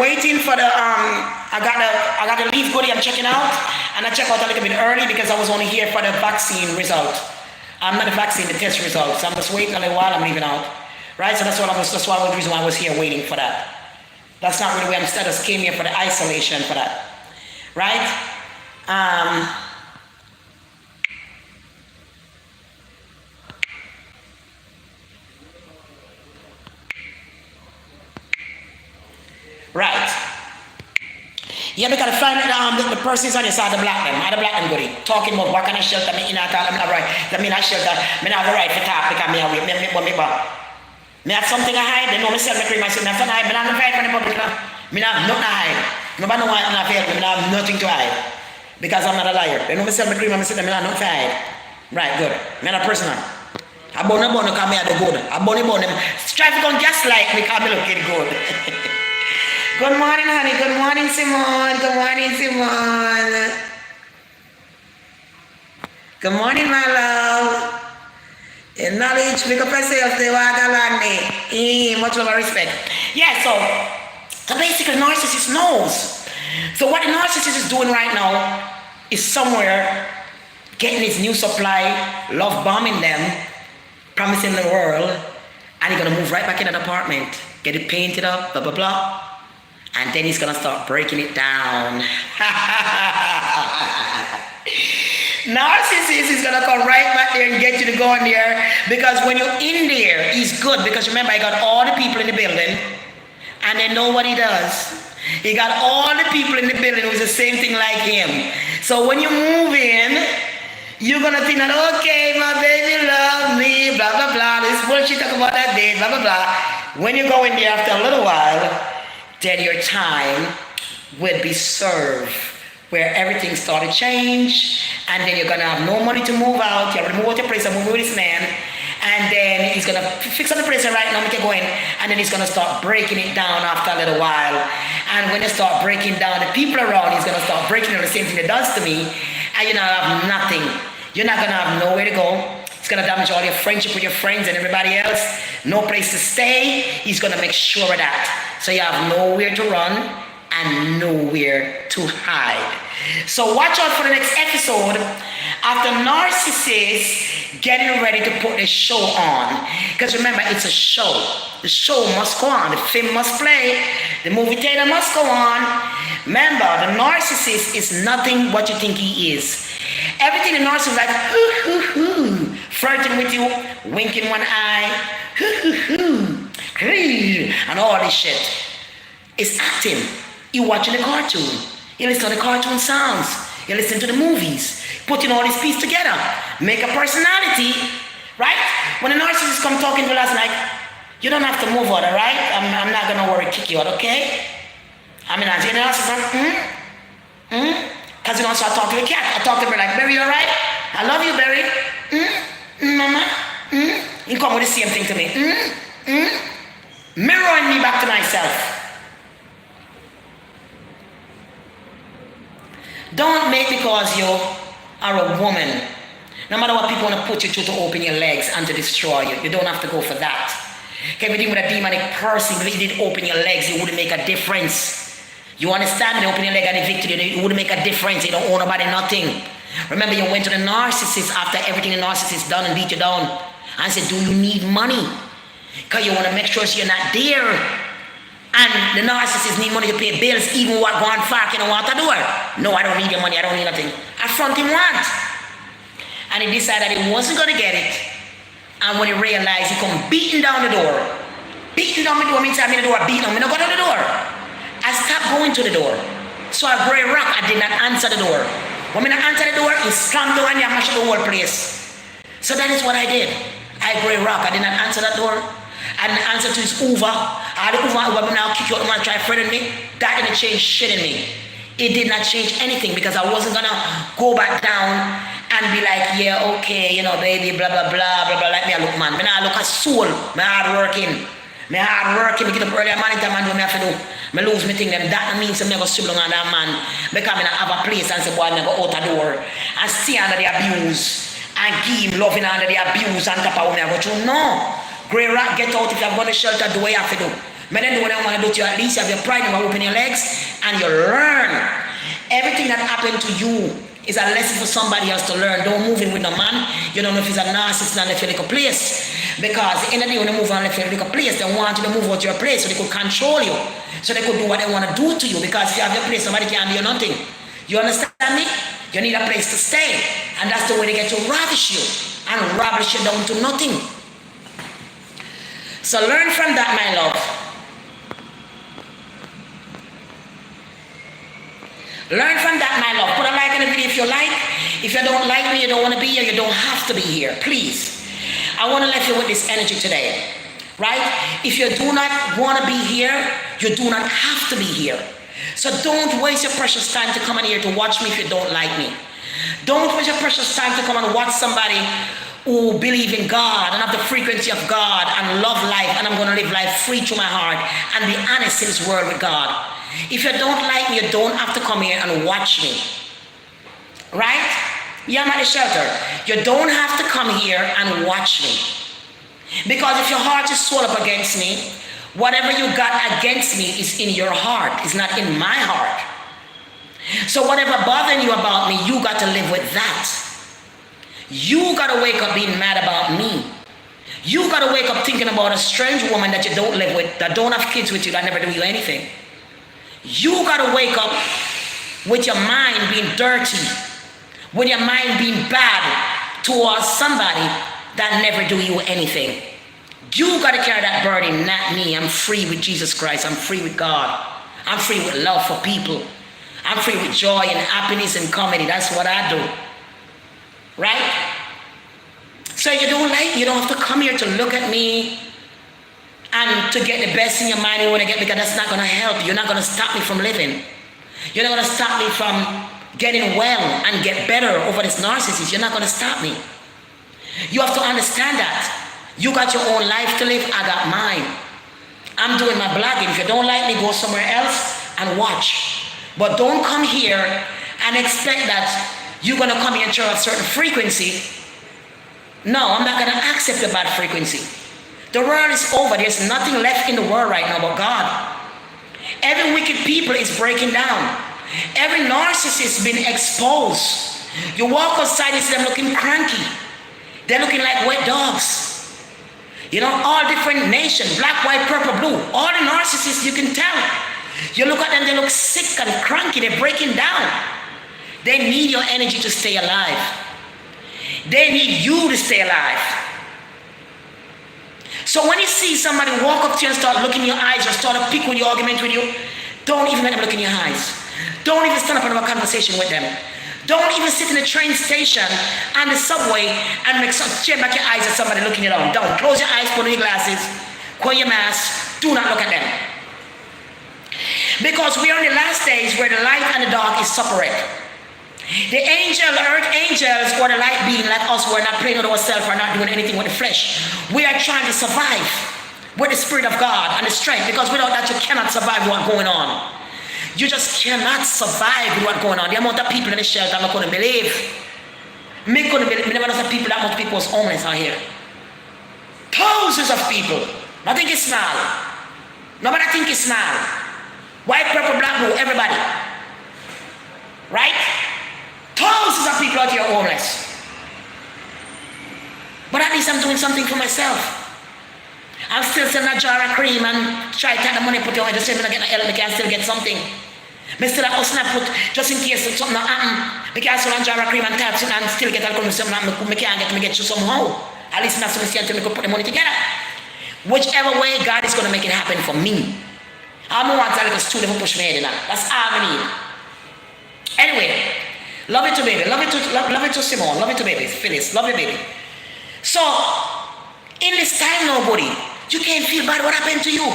waiting for the I got the leave goodie I'm checking out, and I check out a little bit early because I was only here for the vaccine result. I'm not the vaccine, the test results. I'm just waiting a little while, I'm leaving out. Right? So that's the reason why I was here waiting for that. That's not really where I'm still. I just came here for the isolation for that. Right? Right. Yeah, because the person is on your side, the black them goodie. Talking about what kind of shelter me in at all, I'm not right. That mean I shelter, me not have the right to talk because me have something to hide. They know me sell me cream, I say, me have something to hide. Me not have to hide from the public. Me not have nothing to hide. Nobody know what I'm not fair, me not have nothing to hide. Because I'm not a liar. They know me sell me cream, I say, me not have nothing to hide. Right, good. Me not personal. I bone because me are the good. I bone them. Strive to come just like me because me looking good. Good morning, honey. Good morning, Simone. Good morning, Simone. Good morning, my love. In knowledge, pick up yourself, they walk along me. Much love and respect. Yeah, so basically, narcissist knows. So what the narcissist is doing right now is somewhere getting his new supply, love bombing them, promising the world, and he's going to move right back in that apartment, get it painted up, blah, blah, blah. And then he's gonna start breaking it down. Narcissist is gonna come right back there and get you to go in there, because when you're in there, he's good, because remember, I got all the people in the building and they know what he does. He got all the people in the building who's the same thing like him. So when you move in, you're gonna think that, okay, my baby love me, blah blah blah, this bullshit talk about that date, blah blah blah. When you go in there after a little while, then your time will be served, where everything started to change, and then you're gonna have no money to move out. You have to move out your place and move with this man, and then he's gonna fix up the place right now, make it go in, and then he's gonna start breaking it down after a little while. And when they start breaking down, the people around, he's gonna start breaking down the same thing it does to me, and you're gonna have nothing. You're not gonna have nowhere to go. It's gonna damage all your friendship with your friends and everybody else. No place to stay. He's gonna make sure of that. So you have nowhere to run and nowhere to hide. So watch out for the next episode of the narcissist getting ready to put a show on. Because remember, it's a show. The show must go on. The film must play. The movie theater must go on. Remember, the narcissist is nothing what you think he is. Everything the narcissist is like, hoo, hoo, hoo, flirting with you, winking one eye, hoo, hoo, hoo, and all this shit. It's acting. You watching the cartoon. You listen to the cartoon sounds. You listen to the movies. Putting all these pieces together. Make a personality. Right? When a narcissist come talking to us like, you don't have to move out, alright? I'm not gonna worry, kick you out, okay? I mean, as you know, because you know, so I talk to the cat. I talk to her like, Berry, you alright? I love you, Berry. Mama. You come with the same thing to me. Mirroring me back to myself. Don't make because you are a woman. No matter what people want to put you through to open your legs and to destroy you. You don't have to go for that. If you deal with a demonic person, if you didn't open your legs, it wouldn't make a difference. You understand? You open your leg and evict you, it wouldn't make a difference. You don't owe nobody nothing. Remember, you went to the narcissist after everything the narcissist done and beat you down and said, do you need money? Because you want to make sure you're not there. And the narcissist need money to pay bills, even what going far, you know what to do her. No, I don't need your money, I don't need nothing. Affront him once. And he decided that he wasn't going to get it. And when he realized, he come beating down the door. Beating down the door means I'm in the door, beating on me, no go down the door. I stopped going to the door. So I brought a rock, I did not answer the door. When I answer the door, he slammed the door and he mashed the whole place. So that is what I did. I brought a rock, I did not answer that door. I didn't answer to his Uber. I had Uber now kick you out and want to try friending me. That didn't change shit in me. It did not change anything because I wasn't gonna go back down and be like, yeah, okay, you know, baby, blah, blah, blah, blah, blah, like me, I look, man. I look a soul, me hard working. Me get up early, man, time and do me have to do. Me lose me thing, them, that means I'm never swim on that man. Because I have a place and say, boy, I go out the door and stay under the abuse and give him loving under the abuse and top of me, I go through. No. Grey rat, get out if you're going to shelter, do what you have to do. But then do what I want to do to you, at least you have your pride, you open your legs, and you learn. Everything that happened to you is a lesson for somebody else to learn. Don't move in with no man. You don't know if he's a narcissist and left your little place. Because in the day when they move on left your little place, they want you to move out your place so they could control you. So they could do what they want to do to you. Because if you have your place, somebody can't do you nothing. You understand me? You need a place to stay. And that's the way they get to ravish you. And ravish you down to nothing. So learn from that, my love. Learn from that, my love. Put a like on the video if you like. If you don't like me, you don't want to be here, you don't have to be here. Please. I want to let you with this energy today. Right? If you do not want to be here, you do not have to be here. So don't waste your precious time to come in here to watch me if you don't like me. Don't waste your precious time to come and watch somebody who believe in God and have the frequency of God and love life, and I'm going to live life free through my heart and be honest in this world with God. If you don't like me, you don't have to come here and watch me. Right? Yeah, I'm at the shelter. You don't have to come here and watch me. Because if your heart is swelled up against me, whatever you got against me is in your heart. It's not in my heart. So whatever bothering you about me, you got to live with that. You gotta wake up being mad about me. You gotta wake up thinking about a strange woman that you don't live with, that don't have kids with you, that never do you anything. You gotta wake up with your mind being dirty, with your mind being bad towards somebody that never do you anything. You gotta carry that burden, not me. I'm free with Jesus Christ. I'm free with God. I'm free with love for people. I'm free with joy and happiness and comedy. That's what I do. Right? So you don't like, you don't have to come here to look at me and to get the best in your mind you want to get, because that's not going to help. You're not going to stop me from living. You're not going to stop me from getting well and get better over this narcissist. You're not going to stop me. You have to understand that. You got your own life to live, I got mine. I'm doing my blogging. If you don't like me, go somewhere else and watch. But don't come here and expect that you're going to come here and show a certain frequency. No, I'm not going to accept a bad frequency. The world is over. There's nothing left in the world right now but God. Every wicked people is breaking down. Every narcissist has been exposed. You walk outside and see them looking cranky. They're looking like wet dogs. You know, all different nations, black, white, purple, blue. All the narcissists, you can tell. You look at them, they look sick and cranky. They're breaking down. They need your energy to stay alive. They need you to stay alive. So when you see somebody walk up to you and start looking in your eyes or start a pick with your argument with you, don't even let them look in your eyes. Don't even stand up and have a conversation with them. Don't even sit in the train station and the subway and turn back your eyes at somebody looking you down. Don't. Close your eyes, put on your glasses, wear your mask. Do not look at them. Because we are in the last days where the light and the dark is separate. The earth angels, or the light being like us, who are not playing with ourselves, are not doing anything with the flesh. We are trying to survive with the Spirit of God and the strength, because without that you cannot survive what's going on. You just cannot survive with what's going on. The amount of people in the shelter, I'm not going to believe. Me never know some people, that much people was homeless out here. Thousands of people. I think it's small. Nobody think it's small. White, purple, black, blue, everybody. Right? Thousands of people out here homeless. But at least I'm doing something for myself. I'm still selling a jar of cream and try to take the money put it away to say I get help, I can still get something. I still have us not put just in case something not happen. I can sell a jar of cream and tap and still get alcohol. I can't get you somehow. At least not so I could put the money together. Whichever way, God is going to make it happen for me. I don't want to like a student who push me head in that. That's all I need. Anyway, love it to baby. Love it to Simone. Love it to baby. Phyllis. Love you, baby. So, in this time, nobody, you can't feel bad what happened to you.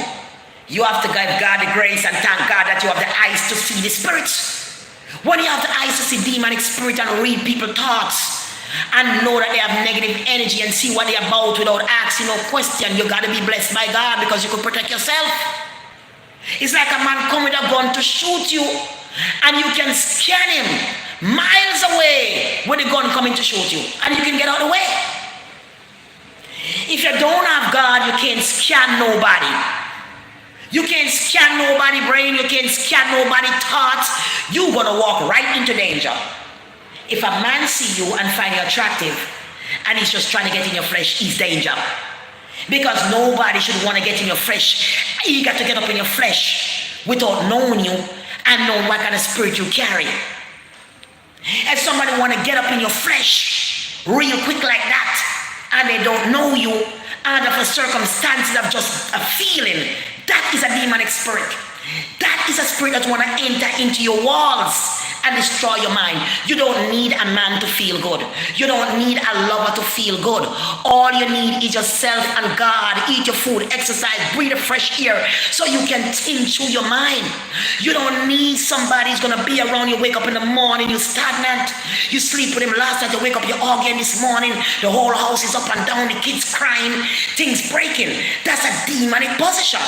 You have to give God the grace and thank God that you have the eyes to see the spirits. When you have the eyes to see demonic spirit and read people's thoughts and know that they have negative energy and see what they're about without asking no question, you got to be blessed by God because you could protect yourself. It's like a man come with a gun to shoot you and you can scan him miles away with the gun coming to shoot you and you can get out of the way. If you don't have God, you can't scan nobody. You can't scan nobody's brain. You can't scan nobody's thoughts. You're going to walk right into danger. If a man see you and find you attractive and he's just trying to get in your flesh, he's danger. Because nobody should want to get in your flesh. You got to get up in your flesh without knowing you and knowing what kind of spirit you carry. If somebody want to get up in your flesh real quick like that, and they don't know you, under the circumstances of just a feeling, that is a demonic spirit. That is a spirit that want to enter into your walls and destroy your mind. You don't need a man to feel good. You don't need a lover to feel good. All you need is yourself and God. Eat your food, exercise, breathe the fresh air so you can think through your mind. You don't need somebody who's going to be around you. Wake up in the morning, you're stagnant. You sleep with him last night, you wake up, you're all again this morning. The whole house is up and down, the kids crying, things breaking. That's a demonic position.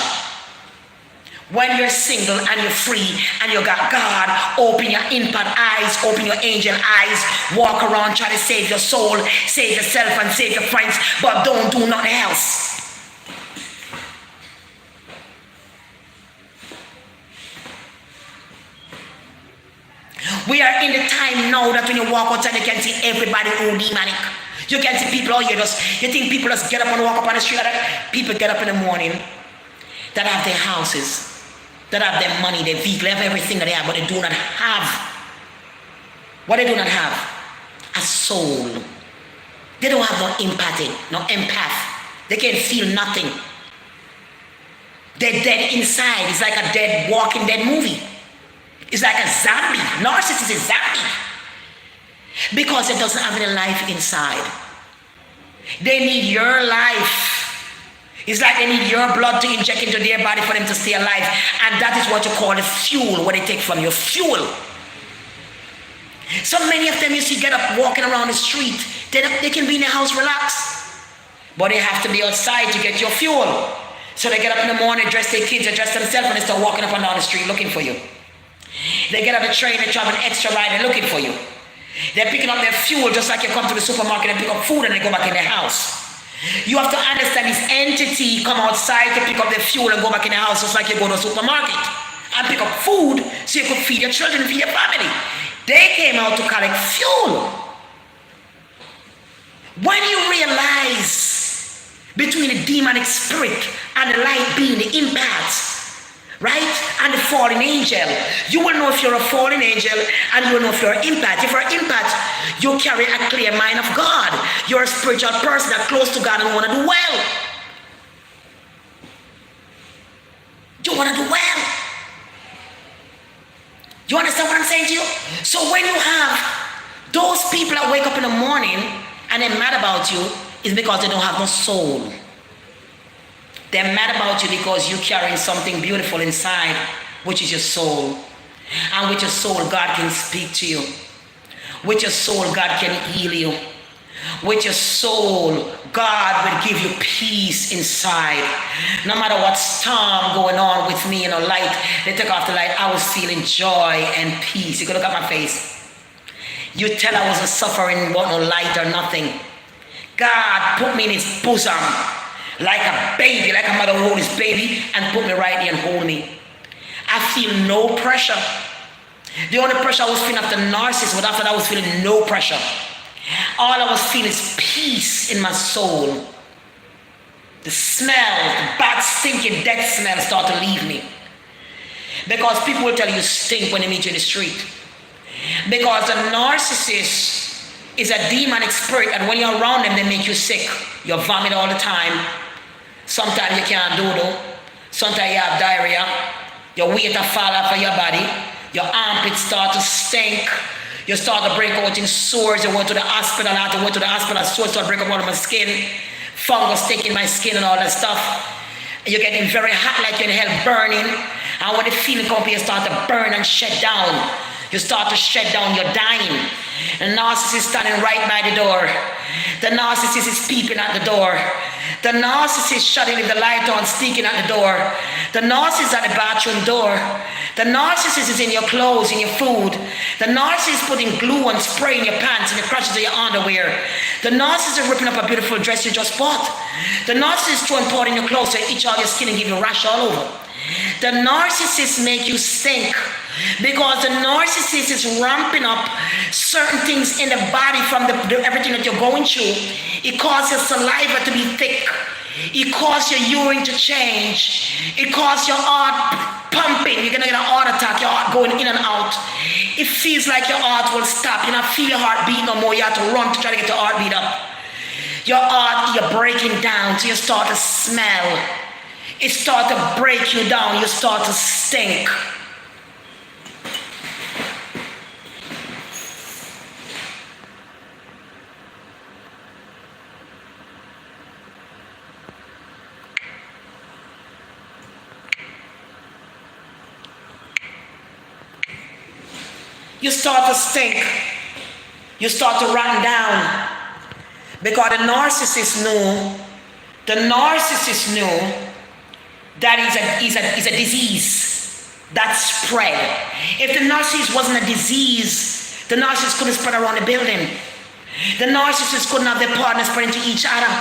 When you're single and you're free and you got God, open your empath eyes, open your angel eyes, walk around, try to save your soul, save yourself and save your friends, but don't do nothing else. We are in the time now that when you walk outside, you can see everybody who demonic. You can see people out here you think people just get up and walk up on the street. People get up in the morning that have their houses, that have their money, their vehicle, they have everything that they have, but they do not have. What they do not have? A soul. They don't have no empathy, no empath. They can't feel nothing. They're dead inside. It's like a dead, walking dead movie. It's like a zombie. Narcissist is a zombie. Because it doesn't have any life inside. They need your life. It's like they need your blood to inject into their body for them to stay alive. And that is what you call the fuel, what they take from your fuel. So many of them you see get up walking around the street. They can be in the house relaxed. But they have to be outside to get your fuel. So they get up in the morning, dress their kids, they dress themselves, and they start walking up and down the street looking for you. They get on the train, they travel an extra ride, they're looking for you. They're picking up their fuel just like you come to the supermarket and pick up food and they go back in their house. You have to understand this entity come outside to pick up their fuel and go back in the house just like you go to a supermarket and pick up food so you could feed your children and feed your family. They came out to collect fuel. When you realize between the demonic spirit and the light being, the empaths, right? And the fallen angel. You will know if you're a fallen angel, and you will know if you're an empath. If you're an empath, you carry a clear mind of God. You're a spiritual person that's close to God and want to do well. You want to do well. You understand what I'm saying to you? So when you have those people that wake up in the morning and they're mad about you, it's because they don't have no soul. They're mad about you because you're carrying something beautiful inside, which is your soul. And with your soul, God can speak to you. With your soul, God can heal you. With your soul, God will give you peace inside. No matter what storm going on with me, light, they took off the light, I was feeling joy and peace. You can look at my face. You tell I wasn't suffering, want no light or nothing. God put me in his bosom like a baby, like a mother hold his baby and put me right here and hold me. I feel no pressure. The only pressure I was feeling after narcissist, but after that I was feeling no pressure. All I was feeling is peace in my soul. The smell, the bad stinking death smell start to leave me. Because people will tell you stink when they meet you in the street. Because the narcissist is a demonic spirit, and when you're around them, they make you sick. You vomit all the time. Sometimes you can't doodle. Sometimes you have diarrhea. Your weight will fall off of your body. Your armpits start to stink. You start to break out in sores. You went to the hospital. I had to go to the hospital. Sores start to break up out of my skin. Fungus taking my skin and all that stuff. You're getting very hot, like you're in hell burning. And when the feeling comes, you start to burn and shut down. You start to shut down, you're dying. The narcissist is standing right by the door. The narcissist is peeping at the door. The narcissist shutting the light on, sneaking at the door. The narcissist at the bathroom door. The narcissist is in your clothes, in your food. The narcissist is putting glue and spray in your pants and your crotches of your underwear. The narcissist is ripping up a beautiful dress you just bought. The narcissist is throwing powder in your clothes to itch all your skin and give you a rash all over. The narcissist make you stink. Because the narcissist is ramping up certain things in the body from everything that you're going through. It causes your saliva to be thick. It causes your urine to change. It causes your heart pumping. You're going to get an heart attack, your heart going in and out. It feels like your heart will stop. You don't feel your heart beat no more. You have to run to try to get your heart beat up. Your heart, you're breaking down, so you start to smell. It starts to break you down. You start to stink. You start to stink. You start to run down. Because the narcissist knew that is a disease that spread. If the narcissist wasn't a disease, the narcissist couldn't spread around the building. The narcissist couldn't have their partners spread into each other.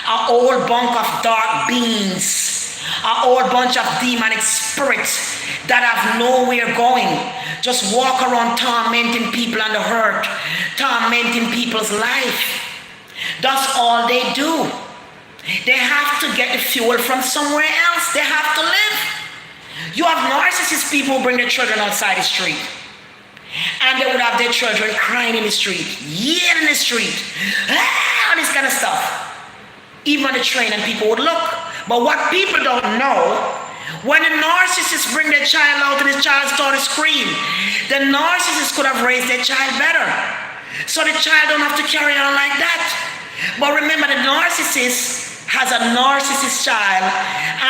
A whole bunch of dark beings, a whole bunch of demonic spirits that have nowhere going. Just walk around tormenting people on the hurt, tormenting people's life. That's all they do. They have to get the fuel from somewhere else. They have to live. You have narcissist people who bring their children outside the street. And they would have their children crying in the street, yelling in the street, all this kind of stuff. Even on the train, and people would look. But what people don't know, when the narcissist bring their child out and his child start to scream, the narcissist could have raised their child better. So the child don't have to carry on like that. But remember, the narcissist has a narcissist child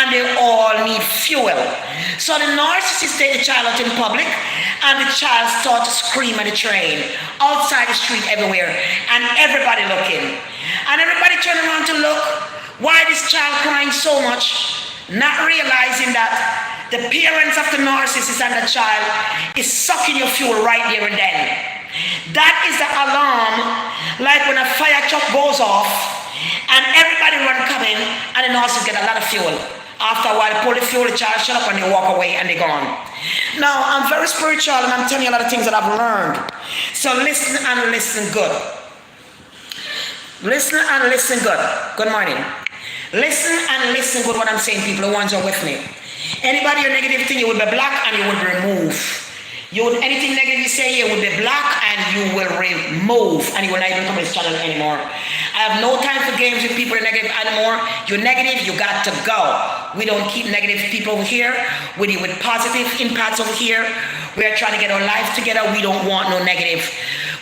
and they all need fuel. So the narcissist take the child out in public and the child starts to scream at the train, outside the street, everywhere, and everybody looking. And everybody turn around to look, why this child crying so much, not realizing that the parents of the narcissist and the child is sucking your fuel right there and then. That is the alarm, like when a fire truck goes off and everybody run coming and the narcissist get a lot of fuel. After a while, they pull the fuel, the child shut up and they walk away and they're gone. Now, I'm very spiritual and I'm telling you a lot of things that I've learned. So listen and listen good. Listen and listen good. Good morning. Listen and listen good what I'm saying, people, the ones who are with me. Anybody a negative thing, you will be blocked and you will remove. You would anything negative you say here will be blocked and you will remove, and you will not even come to this channel anymore. I have no time for games with people who are negative anymore. You're negative, you got to go. We don't keep negative people over here. We deal with positive empaths over here. We are trying to get our life together. We don't want no negative.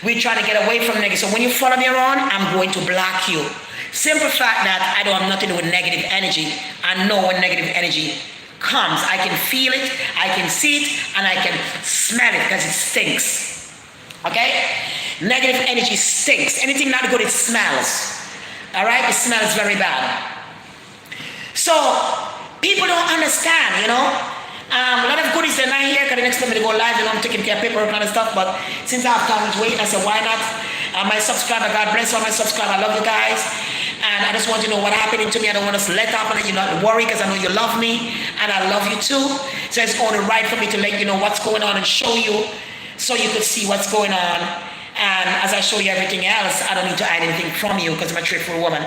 We're trying to get away from negative. So when you follow me around, I'm going to block you. Simple fact that I don't have nothing to do with negative energy. I know when negative energy comes. I can feel it, I can see it, and I can smell it because it stinks. Okay? Negative energy stinks. Anything not good, it smells. Alright? It smells very bad. So, people don't understand, you know. A lot of goodies are not here because they expect me to go live, you know, I'm taking care of paperwork and all that stuff, but since I have time to wait, I said, why not? My subscriber, God bless all my subscribers, I love you guys. And I just want you to know what happened to me. I don't want us to let up and you not worry because I know you love me and I love you too. So it's only right for me to let you know what's going on and show you so you could see what's going on. And as I show you everything else, I don't need to hide anything from you because I'm a truthful woman.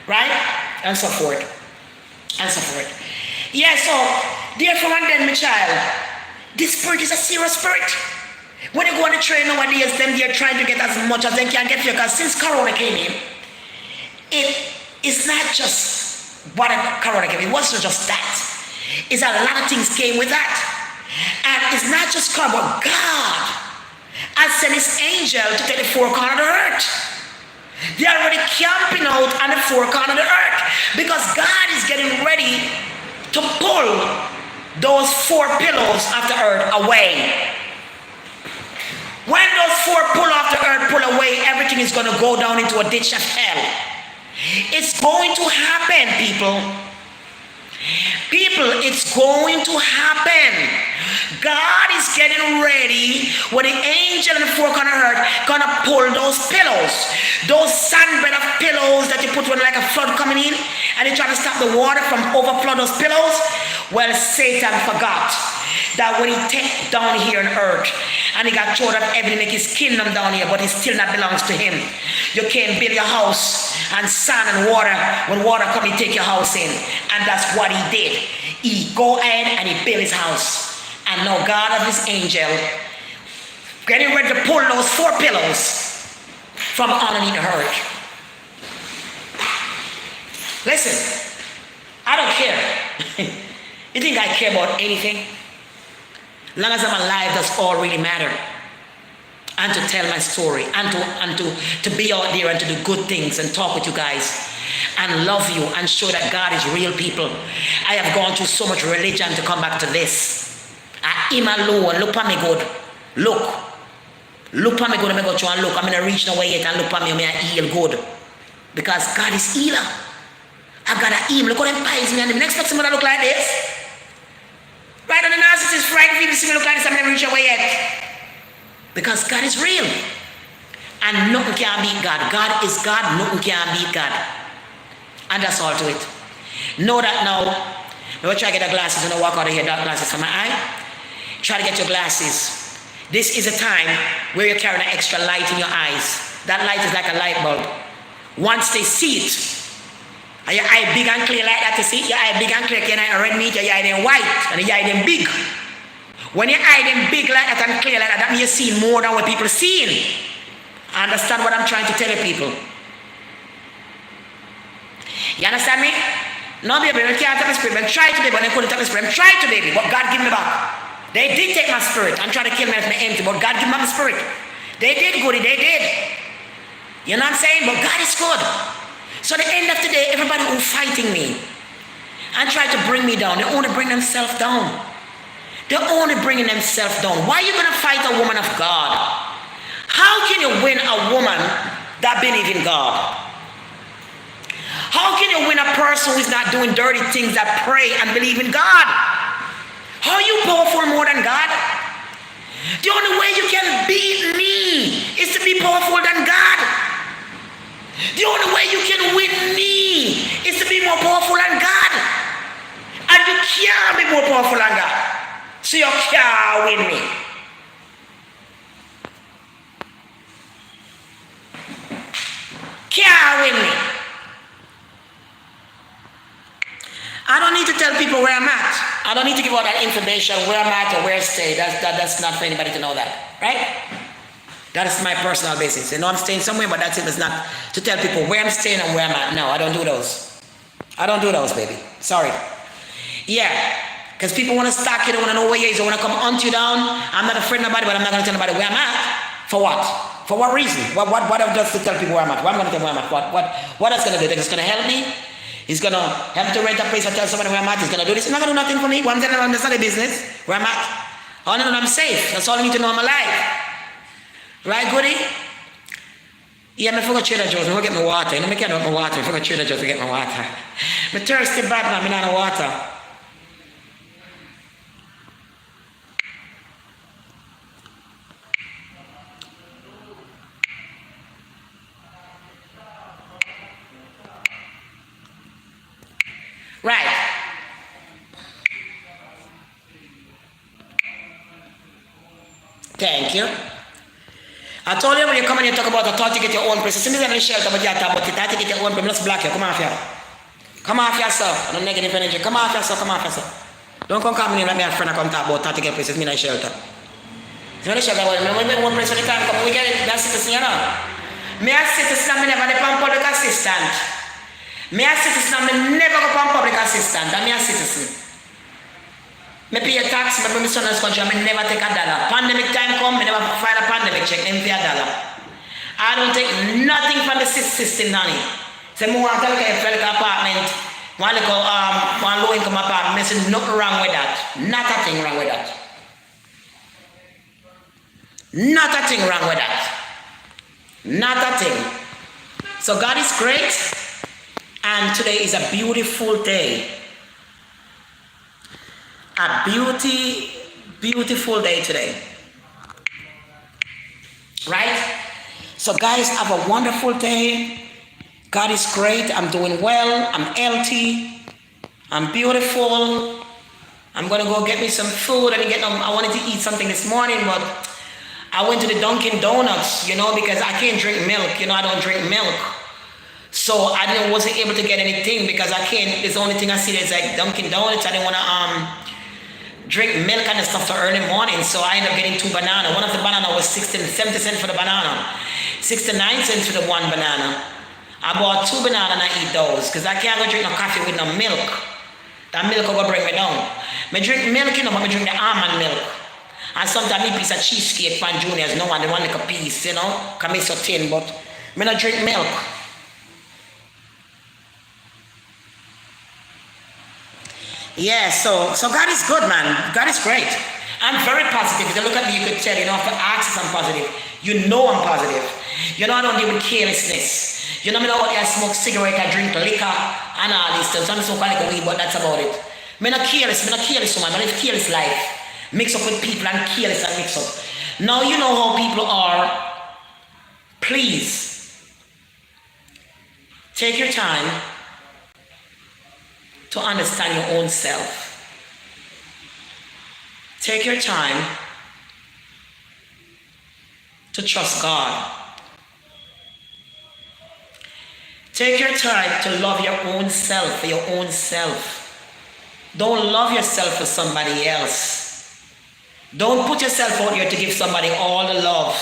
Right? And so forth. And so forth. Yeah, so therefore and then, my child, this spirit is a serious spirit. When you go on the train nowadays, them they're trying to get as much as they can get here because since Corona came in, it is not just what Corona came. It wasn't just that. It's a lot of things came with that. And it's not just Corona, but God has sent his angel to take the four corners of the earth. They're already camping out on the four corners of the earth because God is getting ready to pull those four pillows of the earth away. When those four pull off the earth, pull away, everything is going to go down into a ditch of hell. It's going to happen, people. People, it's going to happen. God is getting ready when the angel in the four corners of the earth gonna pull those pillows, those sandbed of pillows that you put when like a flood coming in, and they try to stop the water from overflow those pillows. Well, Satan forgot that when he take down here on earth and he got told of heaven to make his kingdom down here, but it still not belongs to him. You can't build your house and sand and water. When water come, he take your house in. And that's what he did. He go ahead and he built his house. And now God of his angel getting ready to pull those four pillows from underneath the earth. Listen, I don't care. You think I care about anything? As long as I'm alive, that's all really matter. And to tell my story, and to be out there and to do good things and talk with you guys and love you and show that God is real, people. I have gone through so much religion to come back to this. Him alone, look at me good. Look at me good, I'm going to go and look. I'm going to reach nowhere yet and look at me, I'm going to heal good. Because God is healer. I got to heal. Look at them pies me and the next person going to look like this. Right on the narcissist, frightened people see me look like this, I'm going to reach away yet. Because God is real. And nothing can beat God. God is God, nothing can beat God. And that's all to it. Know that now. When I try to get the glasses and I walk out of here, dark glasses from my eye. Try to get your glasses. This is a time where you're carrying an extra light in your eyes. That light is like a light bulb. Once they see it, and your eye big and clear like that to see, your eye big and clear, your eye red meat, your eye then white, and your eye then big. When your eye then big like that and clear like that, that means you're seeing more than what people are seeing. Understand what I'm trying to tell you, people? You understand me? No, baby, I can't take my spirit. I tried to, baby, but I couldn't take my spirit. I tried to, baby, but God give me back. They did take my spirit and try to kill me with my empty, but God give me my spirit. They did, goody, they did. You know what I'm saying? But God is good. So at the end of the day, everybody who's fighting me and try to bring me down, they only bring themselves down. They're only bringing themselves down. Why are you going to fight a woman of God? How can you win a woman that believes in God? How can you win a person who is not doing dirty things, that pray and believe in God? How are you powerful more than God? The only way you can beat me is to be powerful than God. The only way you can win me is to be more powerful than God. And you can't be more powerful than God. So you can't win me. Can't win me. need to tell people where I'm at. I don't need to give all that information, where I'm at or where I stay. That's not for anybody to know that, right? That is my personal basis. You know, I'm staying somewhere, but that's it. It's not to tell people where I'm staying and where I'm at. No, I don't do those. I don't do those, baby. Sorry. Yeah, because people want to stalk you. They want to know where you is. They want to come hunt you down. I'm not afraid of nobody, but I'm not going to tell nobody where I'm at. For what? For what reason? What have does to tell people where I'm at? What I'm going to tell where I'm at? What else going to do? Think it's going to help me? He's going to help to rent a place or tell somebody where I'm at. He's going to do this. He's not going to do nothing for me. What I'm telling them, that's not a business. Where I'm at. I know that I'm safe. That's all I need to know in my life. Right, Goody? Yeah, I forgot Trader Joe's. I get my water. You know, I can't get my water. I forgot Trader Joe's to get my water. I'm thirsty bad, man. I'm not water. Right. Thank you. I told you when you come and you talk about a thought to get your own place. You see me in the shelter, but you talk about it. I to get your own place. Let's block you. Come off here. Come off yourself. No negative energy. Come off yourself. Come off yourself. Don't come me like me a friend. I come talk about thought to get places. Me in the shelter. You know the shelter. When we make one place when the time come, we get it. That's citizen, you know. Me a citizen, me never depend on public assistant. Me a citizen, me never go on public assistant. I'm a citizen. Me pay a tax, me pay my son in this country, I never take $1. Pandemic time come, me never file a pandemic check, me pay $1. I don't take nothing from the system, Nanny. Say, me want to look at a apartment, one low income apartment, me say nothing wrong with that. Not a thing wrong with that. Not a thing wrong with that. Not a thing. So God is great, and today is a beautiful day. A beautiful day today. Right? So guys, have a wonderful day. God is great. I'm doing well. I'm healthy. I'm beautiful. I'm going to go get me some food. I wanted to eat something this morning, but I went to the Dunkin' Donuts, you know, because I can't drink milk. You know, I don't drink milk. So I wasn't able to get anything because I can't. It's the only thing I see is like Dunkin' Donuts. I didn't want to drink milk and stuff so early morning, so I ended up getting 2 bananas. One of the banana was 70 cents for the banana, 69 cents for the one banana. I bought 2 bananas and I eat those because I can't go drink no coffee with no milk. That milk will go bring me down. I drink milk, you know, but I drink the almond milk. And sometimes I eat a piece of cheesecake from Junior's, no one, they want like a piece, you know, because I'm so thin, but I don't drink milk. Yeah, so God is good, man. God is great. I'm very positive. If you look at me, you could tell, you know, if I ask I'm positive. You know I'm positive. You know I don't deal with carelessness. You know I smoke cigarette, I drink liquor, and all these things. I'm so kind of weed, but that's about it. I'm not careless woman. I live careless life. Mix up with people and careless and mix up. Now you know how people are. Please take your time to understand your own self. Take your time to trust God. Take your time to love your own self for your own self. Don't love yourself for somebody else. Don't put yourself out here to give somebody all the love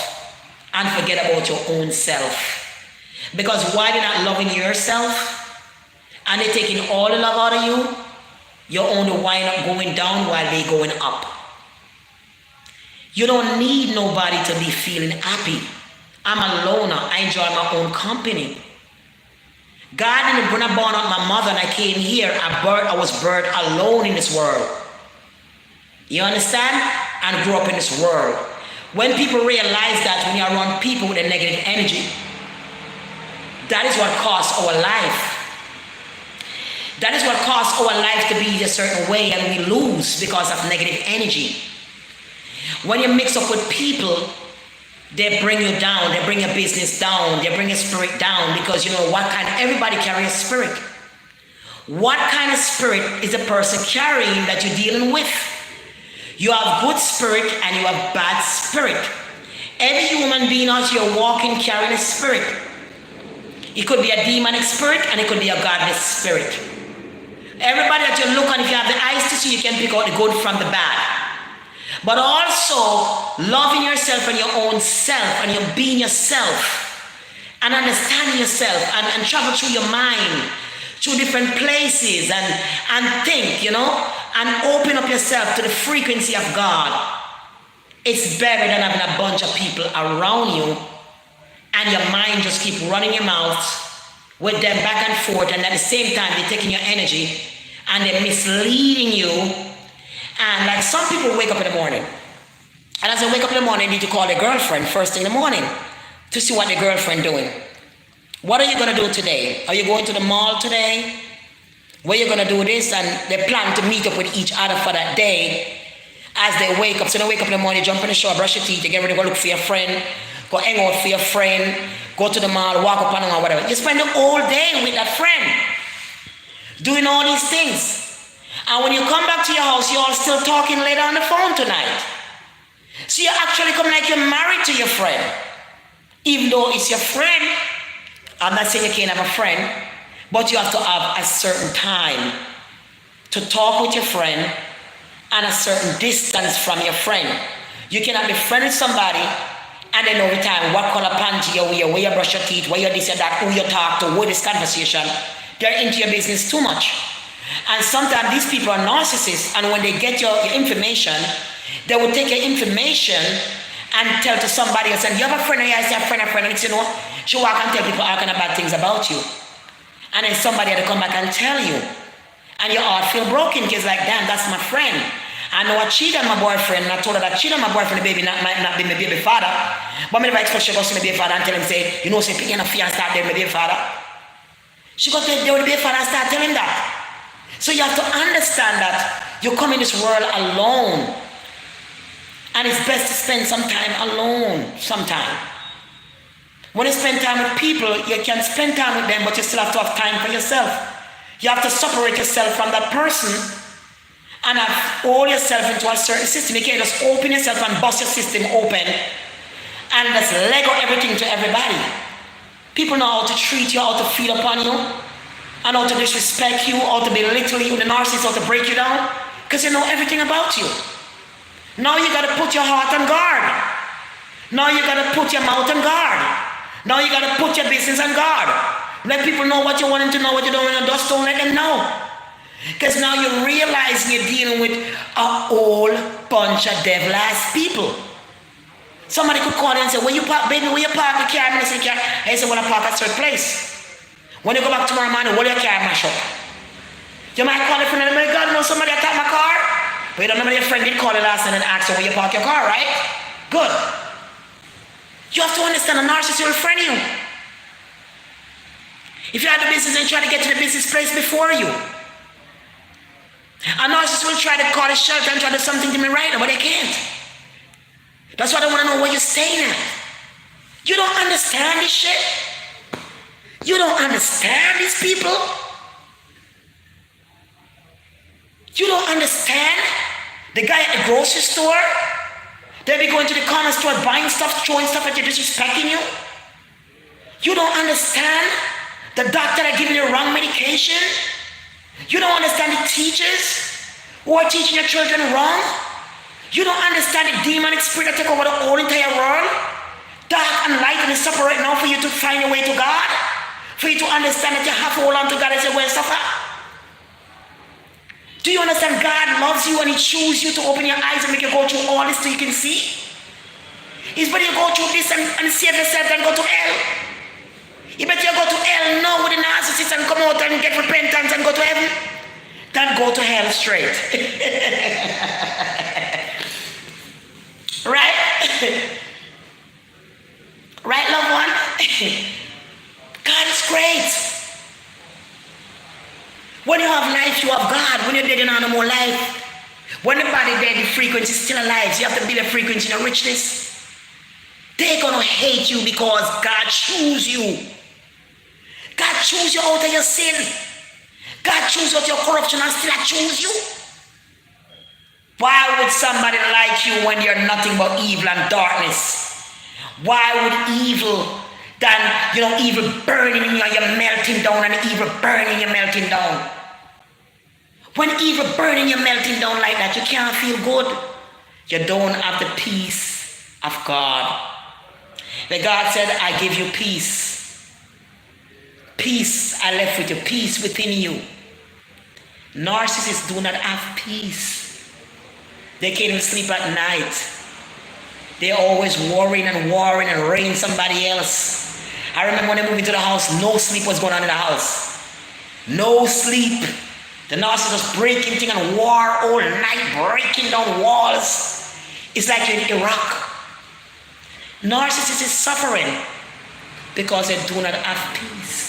and forget about your own self. Because while you're not loving yourself, and they're taking all the love out of you, you're only wind up going down while they're going up. You don't need nobody to be feeling happy. I'm a loner. I enjoy my own company. God didn't, when I born out my mother and I came here, I was birthed alone in this world. You understand? And grew up in this world. When people realize that when you're around people with a negative energy, that is what costs our life. That is what caused our life to be a certain way, and we lose because of negative energy. When you mix up with people, they bring you down, they bring your business down, they bring your spirit down, because you know what kind, everybody carries a spirit. What kind of spirit is a person carrying that you're dealing with? You have good spirit and you have bad spirit. Every human being out here walking carrying a spirit. It could be a demonic spirit and it could be a godless spirit. Everybody that you look on, if you have the eyes to see, you can pick out the good from the bad. But also loving yourself and your own self, and you being yourself and understanding yourself, and travel through your mind, through different places, and think, and open up yourself to the frequency of God. It's better than having a bunch of people around you and your mind just keep running your mouth with them back and forth, and at the same time they're taking your energy and they're misleading you. And like some people wake up in the morning, and as they wake up in the morning, they need to call their girlfriend first thing in the morning to see what their girlfriend doing. What are you going to do today? Are you going to the mall today? Where you going to do this? And they plan to meet up with each other for that day as they wake up. So they wake up in the morning, jump in the shower, brush your teeth, you get ready to go look for your friend, go hang out for your friend, go to the mall, walk up and down or whatever. You spend the whole day with that friend doing all these things. And when you come back to your house, you're all still talking later on the phone tonight. So you actually come like you're married to your friend. Even though it's your friend, I'm not saying you can't have a friend, but you have to have a certain time to talk with your friend and a certain distance from your friend. You cannot be friends with somebody and then every time what color pants you wear, where you brush your teeth, where you this and that, who you talk to, who this conversation. They're into your business too much. And sometimes these people are narcissists, and when they get your information, they will take your information and tell to somebody else, and you have a friend, I say a friend, and it's, she walk and tell people all kind of bad things about you. And then somebody had to come back and tell you. And your heart feel broken because like, damn, that's my friend. I know I cheated on my boyfriend, and I told her that cheating on my boyfriend, the baby might not be my baby father. But me never expect she goes to my baby father and tell him, say, say, pick enough fear and start there, my baby father. She got to there with the baby father and start telling that. So you have to understand that you come in this world alone. And it's best to spend some time alone, sometime. When you spend time with people, you can spend time with them, but you still have to have time for yourself. You have to separate yourself from that person and have all yourself into a certain system. You can't just open yourself and bust your system open and just Lego everything to everybody. People know how to treat you, how to feed upon you, and how to disrespect you, how to belittle you, the narcissist, how to break you down, because they know everything about you. Now you gotta put your heart on guard. Now you gotta put your mouth on guard. Now you gotta put your business on guard. Let people know what you want them to know, what you don't want them to know. Just don't let them know. Because now you realize you're dealing with a whole bunch of devil-ass people. Somebody could call in and say, where you park, baby, where you park the car? I say, I say, well, I park at a certain place. When you go back tomorrow morning, where your car mash up? You might call a friend and say, God, no, somebody attacked my car. But you don't remember your friend did call you last night and ask you where you park your car, right? Good. You have to understand a narcissist will friend you. If you have the business and try to get to the business place before you. A narcissist will try to call a shelter and try to do something to me right now, but they can't. That's why they want to know where you're staying at. You don't understand this shit. You don't understand these people. You don't understand the guy at the grocery store. They be going to the corner store buying stuff, throwing stuff at you, disrespecting you. You don't understand the doctor that giving you wrong medication. You don't understand the teachers who are teaching your children wrong. You don't understand the demonic spirit that take over the whole entire world. Dark and light and separate now for you to find your way to God. For you to understand that you have to hold on to God and say, well, suffer. Do you understand God loves you and He chooses you to open your eyes and make you go through all this so you can see? It's better you go through this and save yourself than go to hell. You better you go to hell now with the narcissist and come out and get repentance and go to heaven than go to hell straight. Right? Right, loved one? God is great. When you have life, you have God. When you're dead, you don't have no more life. When the body dead, the frequency is still alive. So you have to build a frequency in richness. They're going to hate you because God chose you. God chose you out of your sin. God chose you out of your corruption and still choose you. Why would somebody like you when you're nothing but evil and darkness? Why would evil evil burning in you and you're melting down, and evil burning, you're melting down? When evil burning you, melting down like that, you can't feel good. You don't have the peace of God. The God said, I give you peace. Peace I left with you, peace within you. Narcissists do not have peace. They can't even sleep at night. They're always worrying and warring and worrying somebody else. I remember when they moved into the house, no sleep was going on in the house. No sleep. The narcissist was breaking things and war all night, breaking down walls. It's like you're in Iraq. Narcissist is suffering because they do not have peace.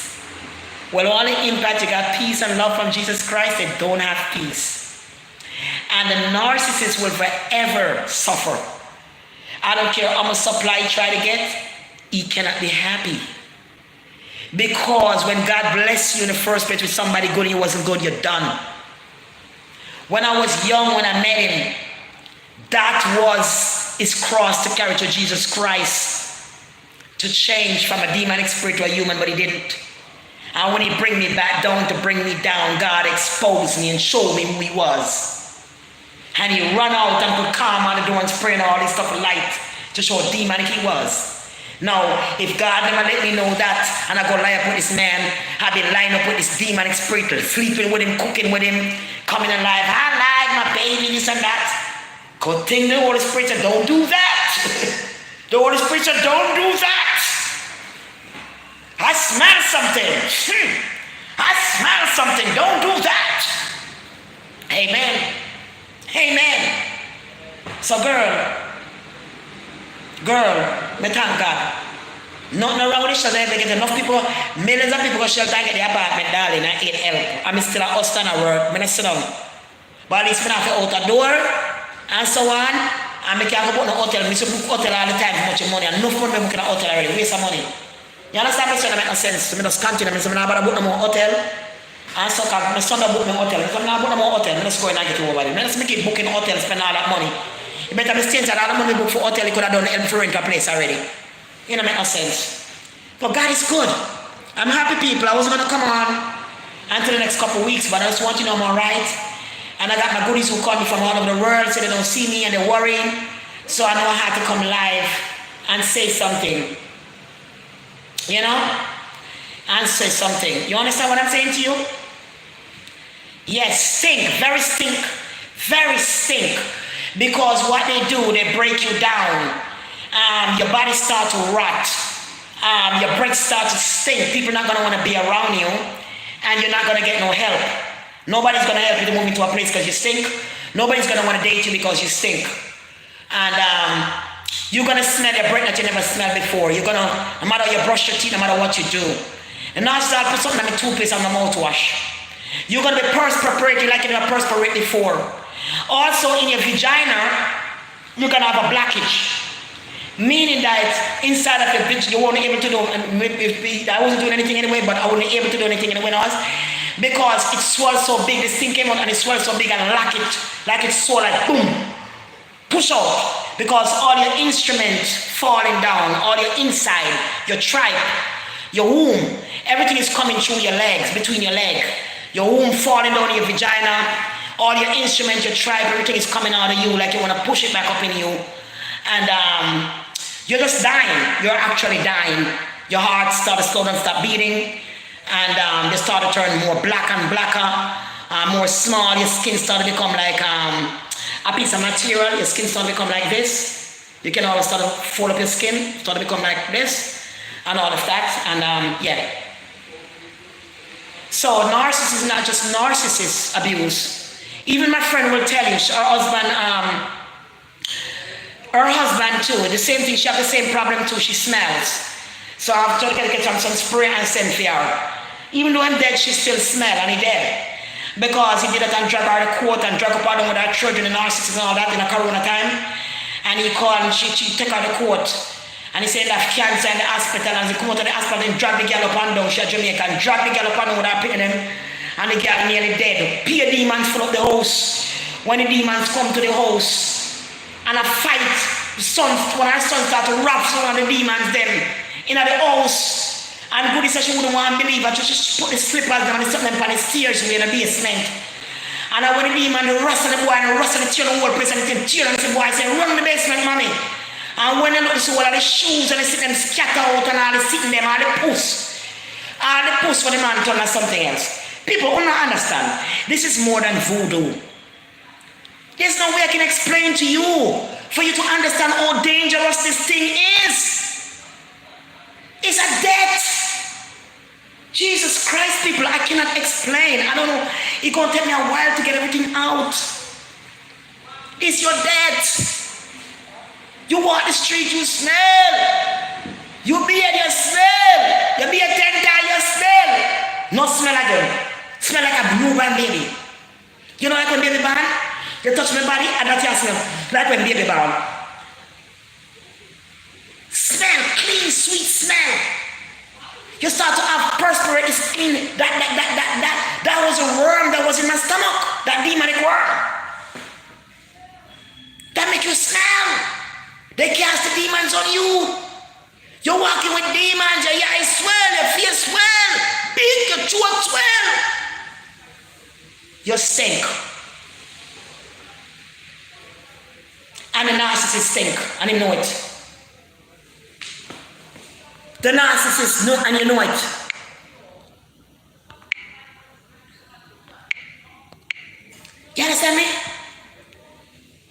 Well, all the empaths, you got peace and love from Jesus Christ, they don't have peace. And the narcissist will forever suffer. I don't care how much supply you try to get, he cannot be happy. Because when God bless you in the first place with somebody good and you wasn't good, you're done. When I was young, when I met him, that was his cross to carry to Jesus Christ, to change from a demonic spirit to a human, but he didn't. And when he bring me back down to bring me down, God exposed me and showed me who he was. And he run out and put calm on the door and spray and all this stuff of light to show how demonic he was. Now, if God never let me know that, and I go lie up with this man, I've been lying up with this demonic spirit, sleeping with him, cooking with him, coming alive, I like my baby, this and that. Good thing the Holy Spirit said, don't do that. The Holy Spirit said, don't do that. I smell something. I smell something. Don't do that. Amen. Amen. So girl, me thank God. Nothing wrong with the shelter. They get enough people, millions of people go shelter and get the apartment, darling, and ain't help. I'm still a hustle and a work. I'm not sit down. But at least I have to out the door and so on. And I can't go to no hotel. I used to book hotel all the time for much money. And enough money I book in a hotel already. Waste of money. You understand me? So that make no sense. So I just continue. I say I book no more hotel. And so my son book no hotel. So I book no more hotel. I just go in and get over it. I just make it booking hotel, spend all that money. You better be staying all the money book for hotel. You could have done help for rent a place already. You know, make no sense. But God is good. I'm happy people. I wasn't going to come on until the next couple of weeks, but I just want you to know I'm alright. And I got my goodies who call me from all over the world, so they don't see me and they're worrying. So I know I had to come live and say something. You know? And say something. You understand what I'm saying to you? Yes, stink. Very stink. Very stink. Because what they do, they break you down. Your body starts to rot. Your breath starts to stink. People are not going to want to be around you. And you're not going to get no help. Nobody's going to help you to move into a place because you stink. Nobody's going to want to date you because you stink. And you're going to smell your breath that you never smelled before. You're going to, no matter you brush your teeth, no matter what you do. And now start put something on the toothpaste and the mouthwash. You're going to be perspirating like you never perspirated before. Also in your vagina, you're going to have a blockage. Meaning that inside of your bitch, you won't be able to do, I wasn't doing anything anyway, but I wasn't able to do anything anyway else. Because it swelled so big, this thing came out and it swelled so big and like it's so like boom, push out. Because all your instruments falling down, all your inside, your tripe, your womb, everything is coming through your legs, between your leg. Your womb falling down in your vagina, all your instruments, your tripe, everything is coming out of you like you want to push it back up in you. And you're just dying. You're actually dying. Your heart started to slow down, stop beating. And they start to turn more black and blacker, more small. Your skin started to become like a piece of material. Your skin started to become like this. You can always start to fold up your skin, start to become like this, and all of that. And yeah. So narcissist is not just narcissist abuse. Even my friend will tell you, her husband too, the same thing, she has the same problem too, she smells. So I've tried to get some spray and send for her. Even though I'm dead, she still smells and he dead. Because he did it and drag her the coat and drag up her with her children and narcissists and all that in a corona time. And he called and she took her the coat. And he said that cancer in the hospital, and he come out of the hospital and drag the girl up and down. She a Jamaican, drag the girl up and down with her picking them. And the girl nearly dead. Peer demons full up the house. When the demons come to the house and a fight, when her son start to rap around the demons them in the house. And Goody said she wouldn't want to believe her. She put the slippers down and something on the stairs in the basement. And I when the demon wrestle the boy and wrestle the children whole place and the children the boy say, run the basement, mommy. And when they look to all of the shoes and they sit them scatter out and all the sitting them, all the puss. All the puss for the man turn to something else. People will not understand. This is more than voodoo. There's no way I can explain to you for you to understand how dangerous this thing is. It's a death. Jesus Christ, people, I cannot explain. I don't know. It's going to take me a while to get everything out. It's your death. You walk the street, you smell. You beard, you smell. You be a dental, you smell. Not smell again. Smell like a newborn baby. You know like when baby born? You touch my body and that's your smell. Like when baby born. Smell, clean, sweet smell. You start to have perspirate skin. That was a worm that was in my stomach. That demonic worm. That make you smell. They cast the demons on you. You're walking with demons. Your eyes swell. Your face swell. Big. Your throat swell. You stink. And the narcissist stink. And you know it. The narcissist know and you know it. You understand me?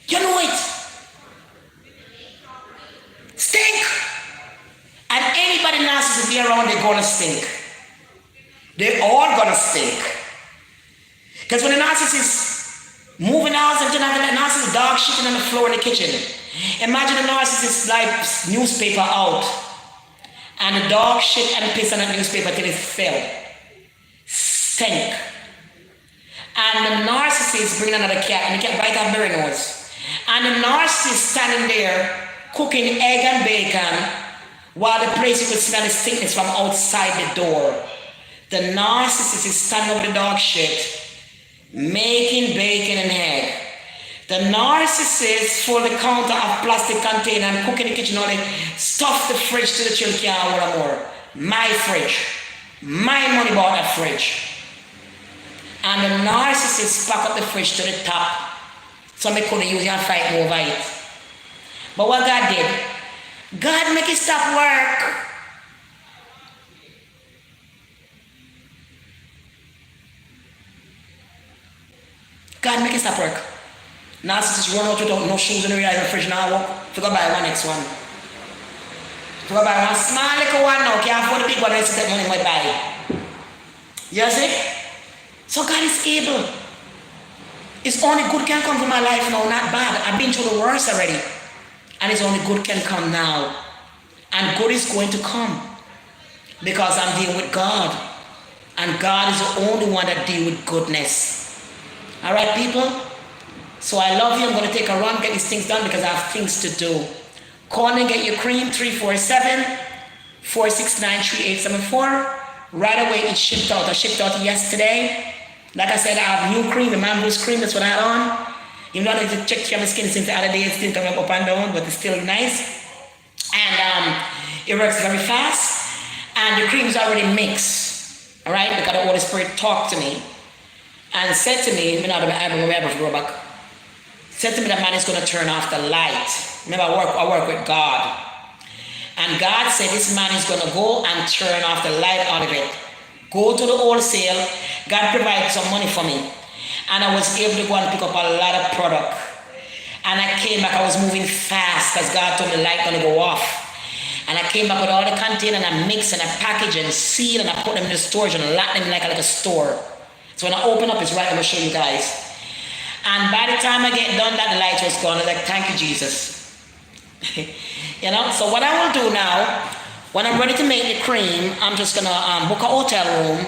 You know it. Stink. And anybody narcissist be around, they're gonna stink. They're all gonna stink. Because when the narcissist moving out and the narcissist dog shitting on the floor in the kitchen. Imagine the narcissist like newspaper out. And the dog shit and piss on that newspaper till it fell. Stink. And the narcissist bring another cat and the cat bite off the nose. And the narcissist standing there cooking egg and bacon while the place you could smell the stinkness from outside the door. The narcissist is standing over the dog shit making bacon and egg. The narcissist full the counter of plastic container and cook in the kitchen all they stuff the fridge to the children can't hold more. My fridge. My money bought that fridge. And the narcissist pack up the fridge to the top. So I couldn't use it and fight over it. But what God did, God make it stop work. God make it stop work. Narcissists run out without no shoes in the fridge now. Walk. To go buy one next one. To go buy one small little one now. Can't afford the big one and take money in my buy. You see? So God is able. It's only good can come from my life now, not bad. I've been through the worst already. And it's only good can come now. And good is going to come. Because I'm dealing with God. And God is the only one that deals with goodness. Alright, people? So I love you. I'm going to take a run, get these things done because I have things to do. Call me and get your cream, 347-469-3874. Right away, it's shipped out. I shipped out yesterday. Like I said, I have new cream, the mango's cream, that's what I had on. Even though I need to check my skin since the other day, it's still coming up and down, but it's still nice. And it works very fast. And the cream is already mixed. Alright, because the Holy Spirit talked to me and said to me, said to me that man is going to turn off the light. Remember, I work with God. And God said this man is going to go and turn off the light out of it. Go to the wholesale. God provided some money for me. And I was able to go and pick up a lot of product. And I came back, I was moving fast because God told me the light going to go off. And I came back with all the container and I mixed and I packaged and sealed and I put them in the storage and locked them like a store. So when I open up, it's right, I'm going to show you guys. And by the time I get done, that the light was gone. I was like, thank you, Jesus. You know, so what I will do now, when I'm ready to make the cream, I'm just going to book a hotel room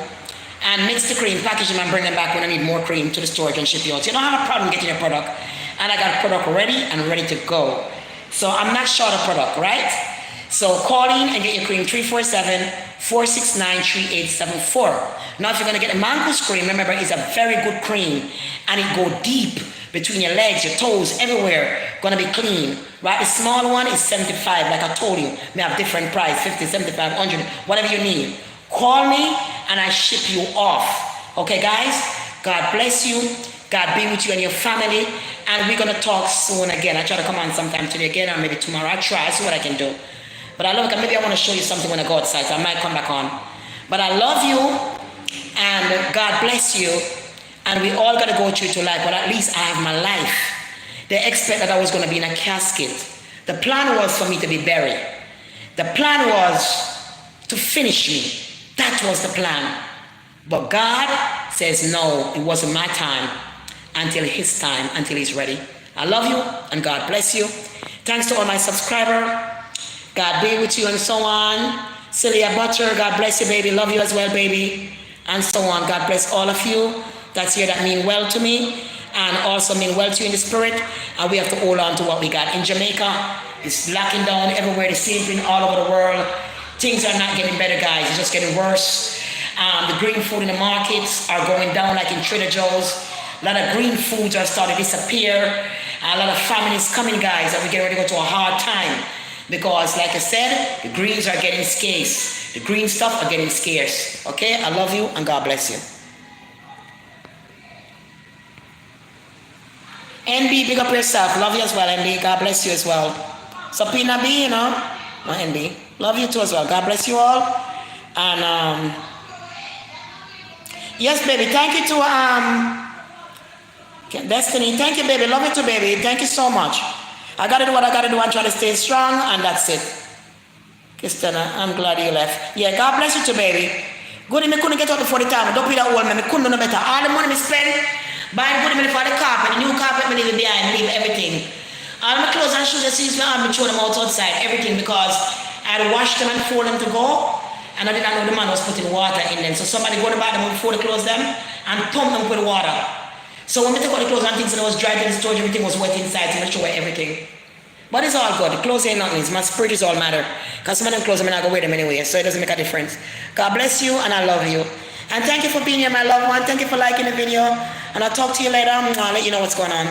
and mix the cream, package them and bring them back when I need more cream to the storage and ship you out. So you don't have a problem getting your product. And I got product ready and ready to go. So I'm not short of product, right? So call in and get your cream, 347-469-3874. Now if you're going to get the mango cream, remember it's a very good cream and it go deep between your legs, your toes, everywhere. Going to be clean, right? The small one is 75, like I told you. May have different price, 50, 75, 100, whatever you need. Call me and I ship you off. Okay, guys? God bless you. God be with you and your family. And we're going to talk soon again. I try to come on sometime today again or maybe tomorrow. I try. I see what I can do. But I love it. Maybe I want to show you something when I go outside. So I might come back on. But I love you. And God bless you. And we all got to go through to life. But at least I have my life. They expect that I was going to be in a casket. The plan was for me to be buried. The plan was to finish me. That was the plan. But God says, no, it wasn't my time until his time, until he's ready. I love you and God bless you. Thanks to all my subscribers. God be with you and so on. Celia Butcher, God bless you, baby. Love you as well, baby. And so on. God bless all of you that's here that mean well to me and also mean well to you in the spirit. And we have to hold on to what we got. In Jamaica, it's locking down everywhere. The same thing all over the world. Things are not getting better, guys. It's just getting worse. The green food in the markets are going down like in Trader Joe's. A lot of green foods are starting to disappear. A lot of families coming, guys, that we get ready to go to a hard time. Because, like I said, the greens are getting scarce. The green stuff are getting scarce. Okay? I love you and God bless you. NB, big up yourself. Love you as well, NB. God bless you as well. Sapina B, you know. No, NB. Love you too as well. God bless you all. And, yes, baby. Thank you to, Destiny. Thank you, baby. Love you too, baby. Thank you so much. I got to do what I got to do and try to stay strong, and that's it. Christina, I'm glad you left. Yeah, God bless you too, baby. Good, me couldn't get out before the time. Don't be that old, man. Me couldn't do no better. All the money me spend, buying good money for the carpet, the new carpet me leave behind, leave everything. All my clothes and shoes, I see me, I've been throwing them outside, everything, because I had washed them and fold them to go, and I didn't know the man was putting water in them. So somebody go to buy them before they close them and pump them with water. So when we took out the clothes and things and I was dry in the storage, everything was wet inside, so I threw away everything. But it's all good. The clothes ain't nothing. It's my spirit is all matter. Because some of them clothes, I'm not going to wear them anyway, so it doesn't make a difference. God bless you, and I love you. And thank you for being here, my loved one. Thank you for liking the video. And I'll talk to you later. I'll let you know what's going on.